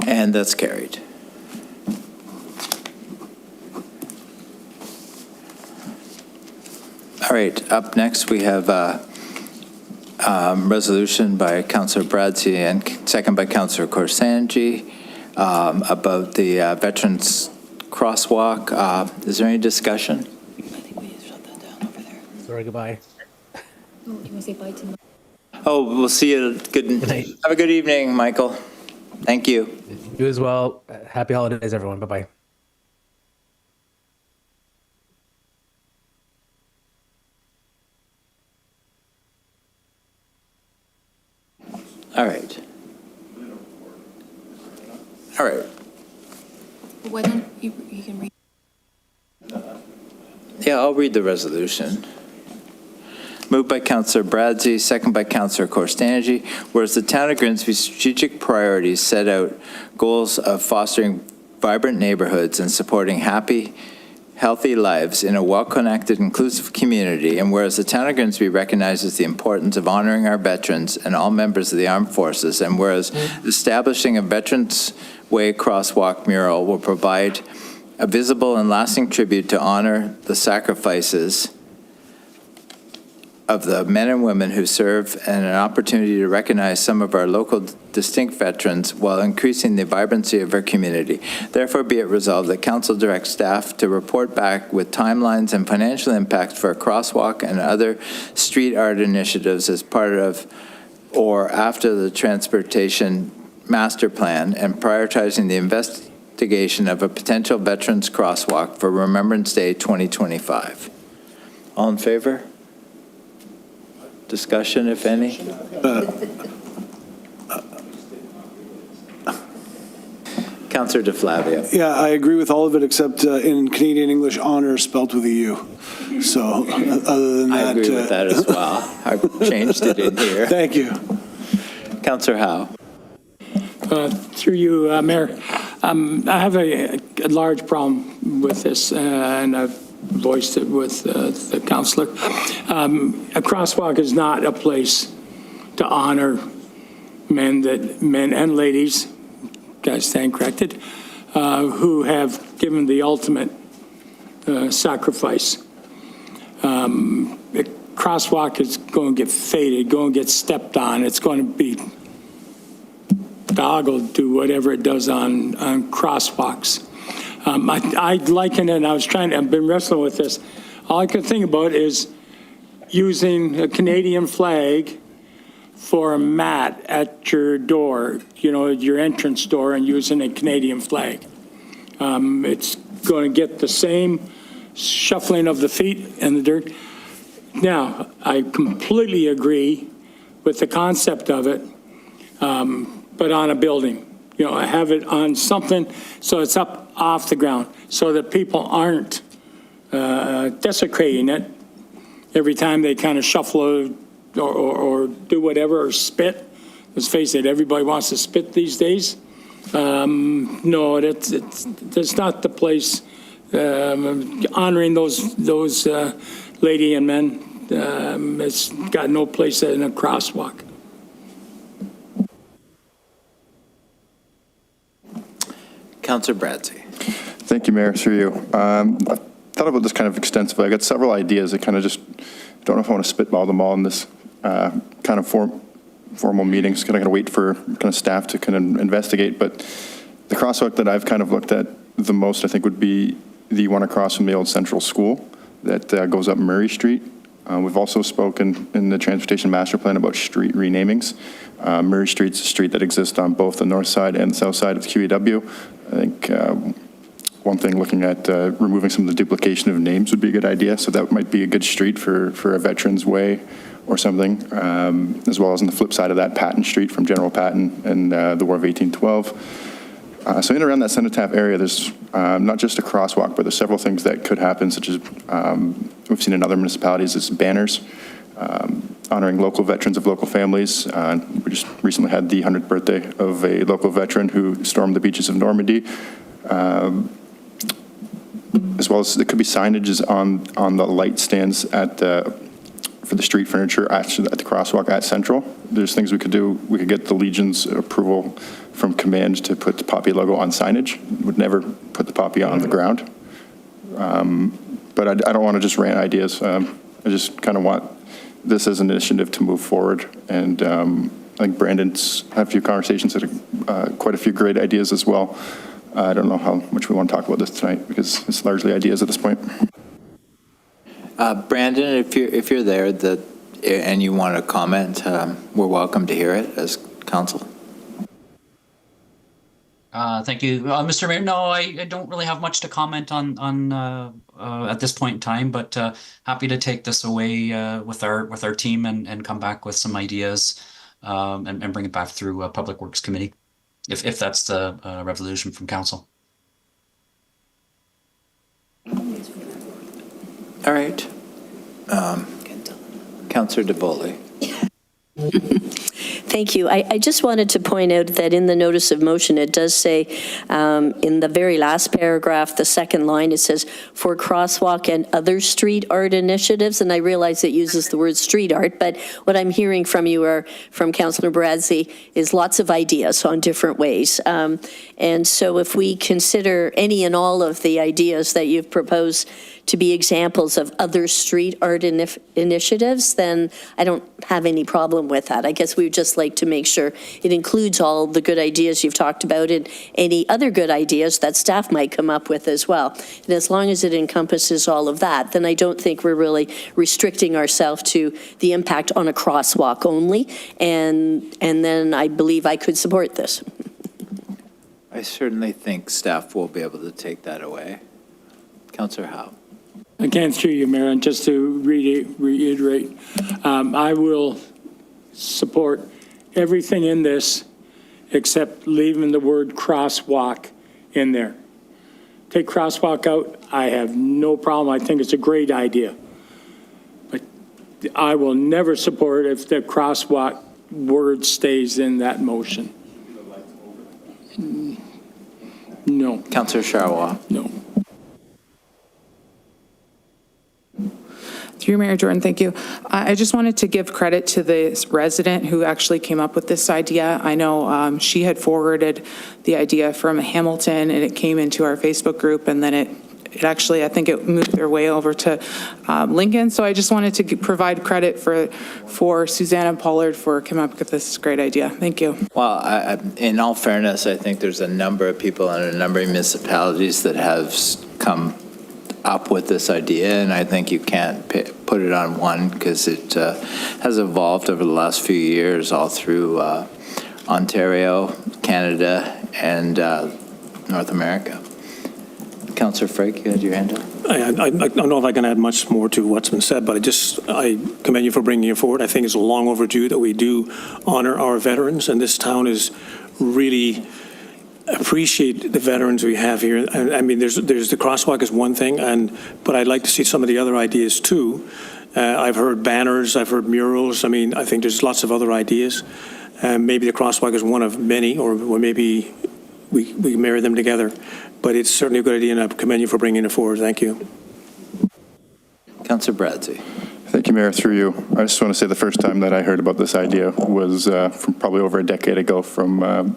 And that's carried. All right, up next we have a resolution by Councillor Bradsey and second by Councillor Korsanji about the Veterans Crosswalk. Is there any discussion?
I think we shut that down over there.
Sorry, goodbye.
Oh, do you want to say bye to Mike?
Oh, we'll see you. Good
night.
Have a good evening, Michael. Thank you.
You as well. Happy holidays, everyone. Bye-bye.
All right. All right.
Why don't you can read?
Yeah, I'll read the resolution. Moved by Councillor Bradsey, second by Councillor Korstanji. Whereas the town of Grimsby's strategic priorities set out goals of fostering vibrant neighborhoods and supporting happy, healthy lives in a well-connected, inclusive community, and whereas the town of Grimsby recognizes the importance of honoring our veterans and all members of the armed forces, and whereas establishing a Veterans Way crosswalk mural will provide a visible and lasting tribute to honor the sacrifices of the men and women who serve, and an opportunity to recognize some of our local distinct veterans while increasing the vibrancy of our community. Therefore, be it resolved that council directs staff to report back with timelines and financial impacts for a crosswalk and other street art initiatives as part of or after the transportation master plan, and prioritizing the investigation of a potential veterans crosswalk for Remembrance Day 2025. All in favor? Discussion, if any? Councillor DeFlavio.
Yeah, I agree with all of it except in Canadian English, honor spelled with a U. So other than that.
I agree with that as well. I changed it in here.
Thank you.
Councillor Howe.
Through you, Mayor, I have a large problem with this, and I've voiced it with the councillor. A crosswalk is not a place to honor men and ladies, guys stand corrected, who have given the ultimate sacrifice. A crosswalk is going to get faded, going to get stepped on. It's going to be dog will do whatever it does on crosswalks. I liken it, and I've been wrestling with this. All I could think about is using a Canadian flag for a mat at your door, your entrance door, and using a Canadian flag. It's going to get the same shuffling of the feet in the dirt. Now, I completely agree with the concept of it, but on a building. have it on something so it's up off the ground, so that people aren't desecrating it every time they kind of shuffle or do whatever, or spit. Let's face it, everybody wants to spit these days. No, that's not the place. Honoring those lady and men, it's got no place in a crosswalk.
Councillor Bradzi.
Thank you, Mayor, through you. I thought about this kind of extensively. I got several ideas. I kind of just don't know if I want to spitball them all in this kind of formal meetings. Kind of got to wait for kind of staff to kind of investigate. But the crosswalk that I've kind of looked at the most, I think, would be the one across from the old Central School that goes up Murray Street. We've also spoken in the Transportation Master Plan about street renamings. Murray Street's a street that exists on both the north side and the south side of the QEW. I think one thing, looking at removing some of the duplication of names would be a good idea. So that might be a good street for a Veterans Way or something, as well as on the flip side of that, Patton Street from General Patton and the War of 1812. So in and around that Cenotaph area, there's not just a crosswalk, but there's several things that could happen, such as we've seen in other municipalities as banners, honoring local veterans of local families. We just recently had the 100th birthday of a local veteran who stormed the beaches of Normandy. As well as there could be signages on the light stands for the street furniture at the crosswalk at Central. There's things we could do. We could get the Legion's approval from command to put the Poppy logo on signage. Would never put the Poppy on the ground. But I don't want to just rant ideas. I just kind of want this as an initiative to move forward. And I think Brandon's had a few conversations, had quite a few great ideas as well. I don't know how much we want to talk about this tonight because it's largely ideas at this point.
Brandon, if you're there and you want to comment, we're welcome to hear it as council.
Thank you, Mr. Mayor. No, I don't really have much to comment on at this point in time, but happy to take this away with our team and come back with some ideas and bring it back through Public Works Committee, if that's the resolution from council.
All right. Councillor DeVoley.
Thank you. I just wanted to point out that in the notice of motion, it does say in the very last paragraph, the second line, it says for crosswalk and other street art initiatives. And I realize it uses the word street art, but what I'm hearing from you are from Councillor Bradzi is lots of ideas on different ways. And so if we consider any and all of the ideas that you've proposed to be examples of other street art initiatives, then I don't have any problem with that. I guess we would just like to make sure it includes all the good ideas you've talked about and any other good ideas that staff might come up with as well. And as long as it encompasses all of that, then I don't think we're really restricting ourselves to the impact on a crosswalk only. And then I believe I could support this.
I certainly think staff will be able to take that away. Councillor Howe.
Again, through you, Mayor, and just to reiterate, I will support everything in this except leaving the word crosswalk in there. Take crosswalk out, I have no problem. I think it's a great idea. But I will never support if the crosswalk word stays in that motion. No.
Councillor Charwa.
No.
Through Mayor Jordan, thank you. I just wanted to give credit to this resident who actually came up with this idea. I know she had forwarded the idea from Hamilton and it came into our Facebook group, and then it actually, I think it moved their way over to Lincoln. So I just wanted to provide credit for Susanna Pollard for coming up with this great idea. Thank you.
Well, in all fairness, I think there's a number of people in a number of municipalities that have come up with this idea, and I think you can't put it on one because it has evolved over the last few years all through Ontario, Canada, and North America. Councillor Frake, you had your hand up.
I don't know if I can add much more to what's been said, but I commend you for bringing it forward. I think it's long overdue that we do honor our veterans, and this town is really appreciate the veterans we have here. I mean, there's the crosswalk is one thing, but I'd like to see some of the other ideas too. I've heard banners, I've heard murals. I mean, I think there's lots of other ideas. Maybe the crosswalk is one of many, or maybe we marry them together. But it's certainly a good idea, and I commend you for bringing it forward. Thank you.
Councillor Bradzi.
Thank you, Mayor, through you. I just want to say the first time that I heard about this idea was from probably over a decade ago from,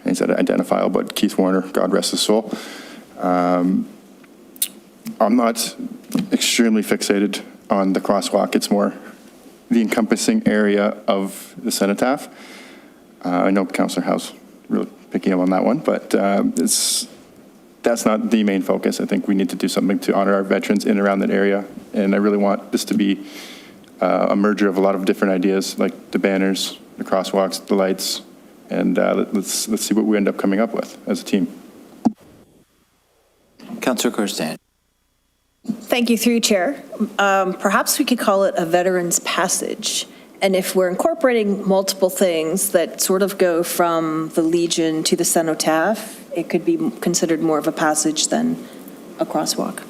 he's identifiable, but Keith Warner, God rest his soul. I'm not extremely fixated on the crosswalk. It's more the encompassing area of the cenotaph. I know Councillor House really picking up on that one, but that's not the main focus. I think we need to do something to honor our veterans in and around that area, and I really want this to be a merger of a lot of different ideas, like the banners, the crosswalks, the lights, and let's see what we end up coming up with as a team.
Councillor Corsani.
Thank you, through you, Chair. Perhaps we could call it a Veterans Passage. And if we're incorporating multiple things that sort of go from the Legion to the cenotaph, it could be considered more of a passage than a crosswalk.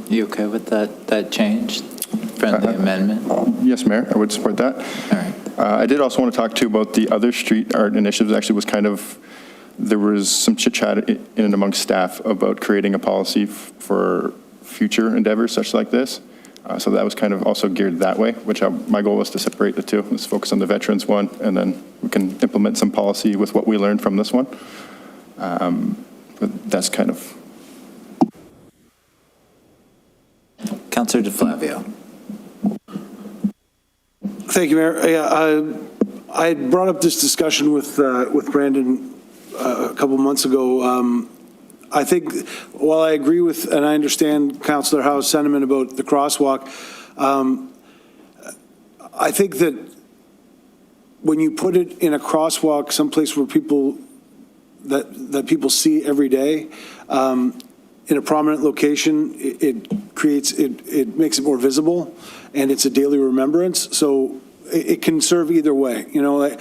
You okay with that change? Friendly amendment?
Yes, Mayor, I would support that.
All right.
I did also want to talk too about the other street art initiatives. Actually, was kind of, there was some chit chat in and amongst staff about creating a policy for future endeavors such like this. So that was kind of also geared that way, which my goal was to separate the two. Let's focus on the veterans one, and then we can implement some policy with what we learned from this one. But that's kind of.
Councillor DeFlavio.
Thank you, Mayor. Yeah, I brought up this discussion with Brandon a couple months ago. I think while I agree with and I understand Councillor Howe's sentiment about the crosswalk, I think that when you put it in a crosswalk, someplace where people that people see every day, in a prominent location, it makes it more visible, and it's a daily remembrance. So it can serve either way. You know,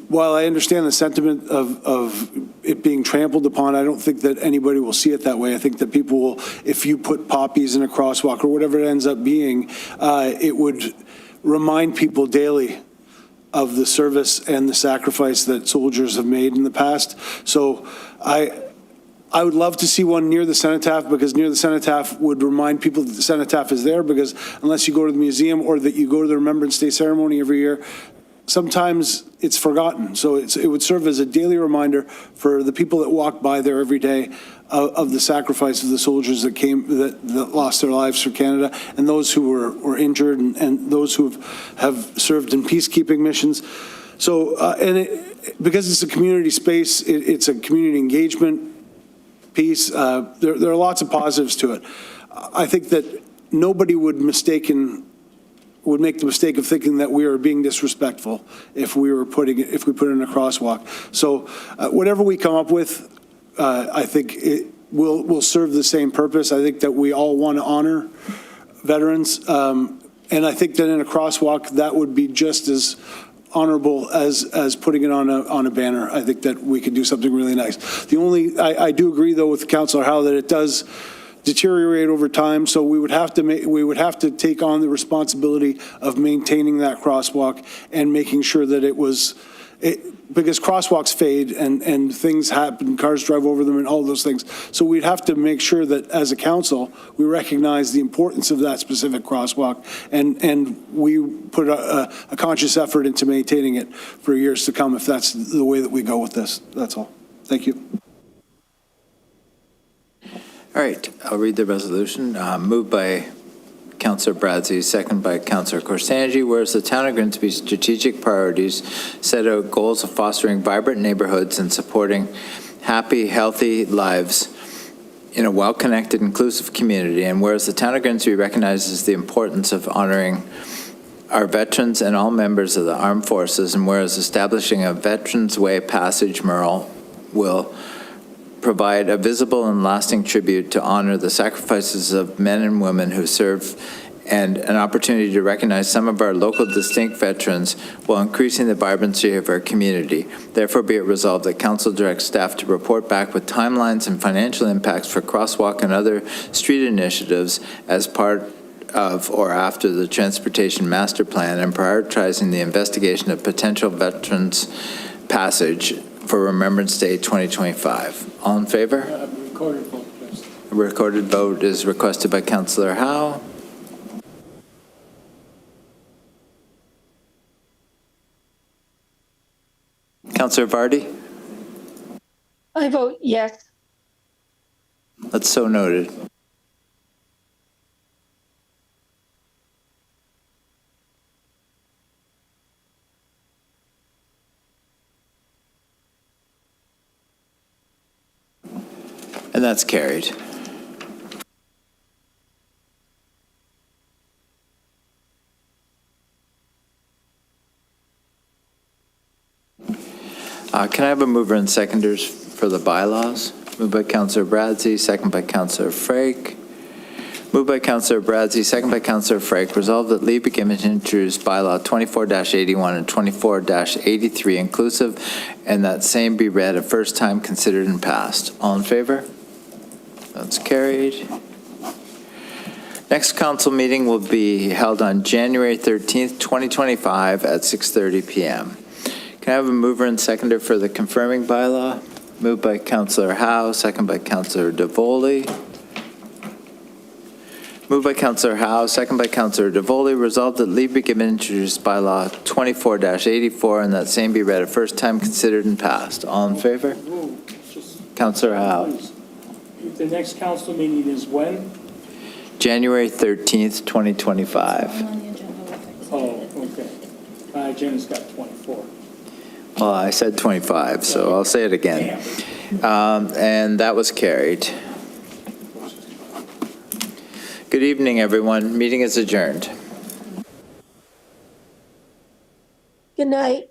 while I understand the sentiment of it being trampled upon, I don't think that anybody will see it that way. I think that people will, if you put poppies in a crosswalk or whatever it ends up being, it would remind people daily of the service and the sacrifice that soldiers have made in the past. So I would love to see one near the cenotaph, because near the cenotaph would remind people that the cenotaph is there, because unless you go to the museum or that you go to the Remembrance Day ceremony every year, sometimes it's forgotten. So it would serve as a daily reminder for the people that walk by there every day of the sacrifice of the soldiers that lost their lives for Canada, and those who were injured, and those who have served in peacekeeping missions. So, because it's a community space, it's a community engagement piece. There are lots of positives to it. I think that nobody would make the mistake of thinking that we are being disrespectful if we put it in a crosswalk. So whatever we come up with, I think it will serve the same purpose. I think that we all want to honor veterans, and I think that in a crosswalk that would be just as honorable as putting it on a banner. I think that we could do something really nice. I do agree though with Councillor Howe that it does deteriorate over time, so we would have to take on the responsibility of maintaining that crosswalk and making sure that because crosswalks fade and things happen, cars drive over them and all those things. So we'd have to make sure that as a council, we recognize the importance of that specific crosswalk, and we put a conscious effort into maintaining it for years to come if that's the way that we go with this. That's all. Thank you.
All right, I'll read the resolution. Moved by Councillor Bradzi, second by Councillor Korsanji. Whereas the town of Grimsby's strategic priorities set out goals of fostering vibrant neighborhoods and supporting happy, healthy lives in a well-connected, inclusive community. And whereas the town of Grimsby recognizes the importance of honoring our veterans and all members of the armed forces, and whereas establishing a Veterans Way passage mural will provide a visible and lasting tribute to honor the sacrifices of men and women who serve and an opportunity to recognize some of our local distinct veterans while increasing the vibrancy of our community. Therefore, be it resolved that council directs staff to report back with timelines and financial impacts for crosswalk and other street initiatives as part of or after the Transportation Master Plan, and prioritizing the investigation of potential veterans passage for Remembrance Day 2025. All in favor?
Recorded vote, please.
A recorded vote is requested by Councillor Howe. Councillor Vardy?
I vote yes.
That's so noted. And that's carried. Can I have a mover and seconders for the bylaws? Moved by Councillor Bradzi, second by Councillor Frake. Moved by Councillor Bradzi, second by Councillor Frake. Resolved that Lee begin to introduce bylaw 24-81 and 24-83 inclusive, and that same be read a first time, considered, and passed. All in favor? That's carried. Next council meeting will be held on January 13th, 2025 at 6:30 p.m. Can I have a mover and seconder for the confirming bylaw? Moved by Councillor Howe, second by Councillor DeVoli. Moved by Councillor Howe, second by Councillor DeVoli. Resolved that leave be given introduced bylaw 24-84 and that same be read a first time, considered, and passed. All in favor? Councillor Howe.
The next council meeting is when?
January 13th, 2025.
Oh, okay. My agenda's got 24.
Well, I said 25, so I'll say it again. And that was carried. Good evening, everyone. Meeting is adjourned.
Good night.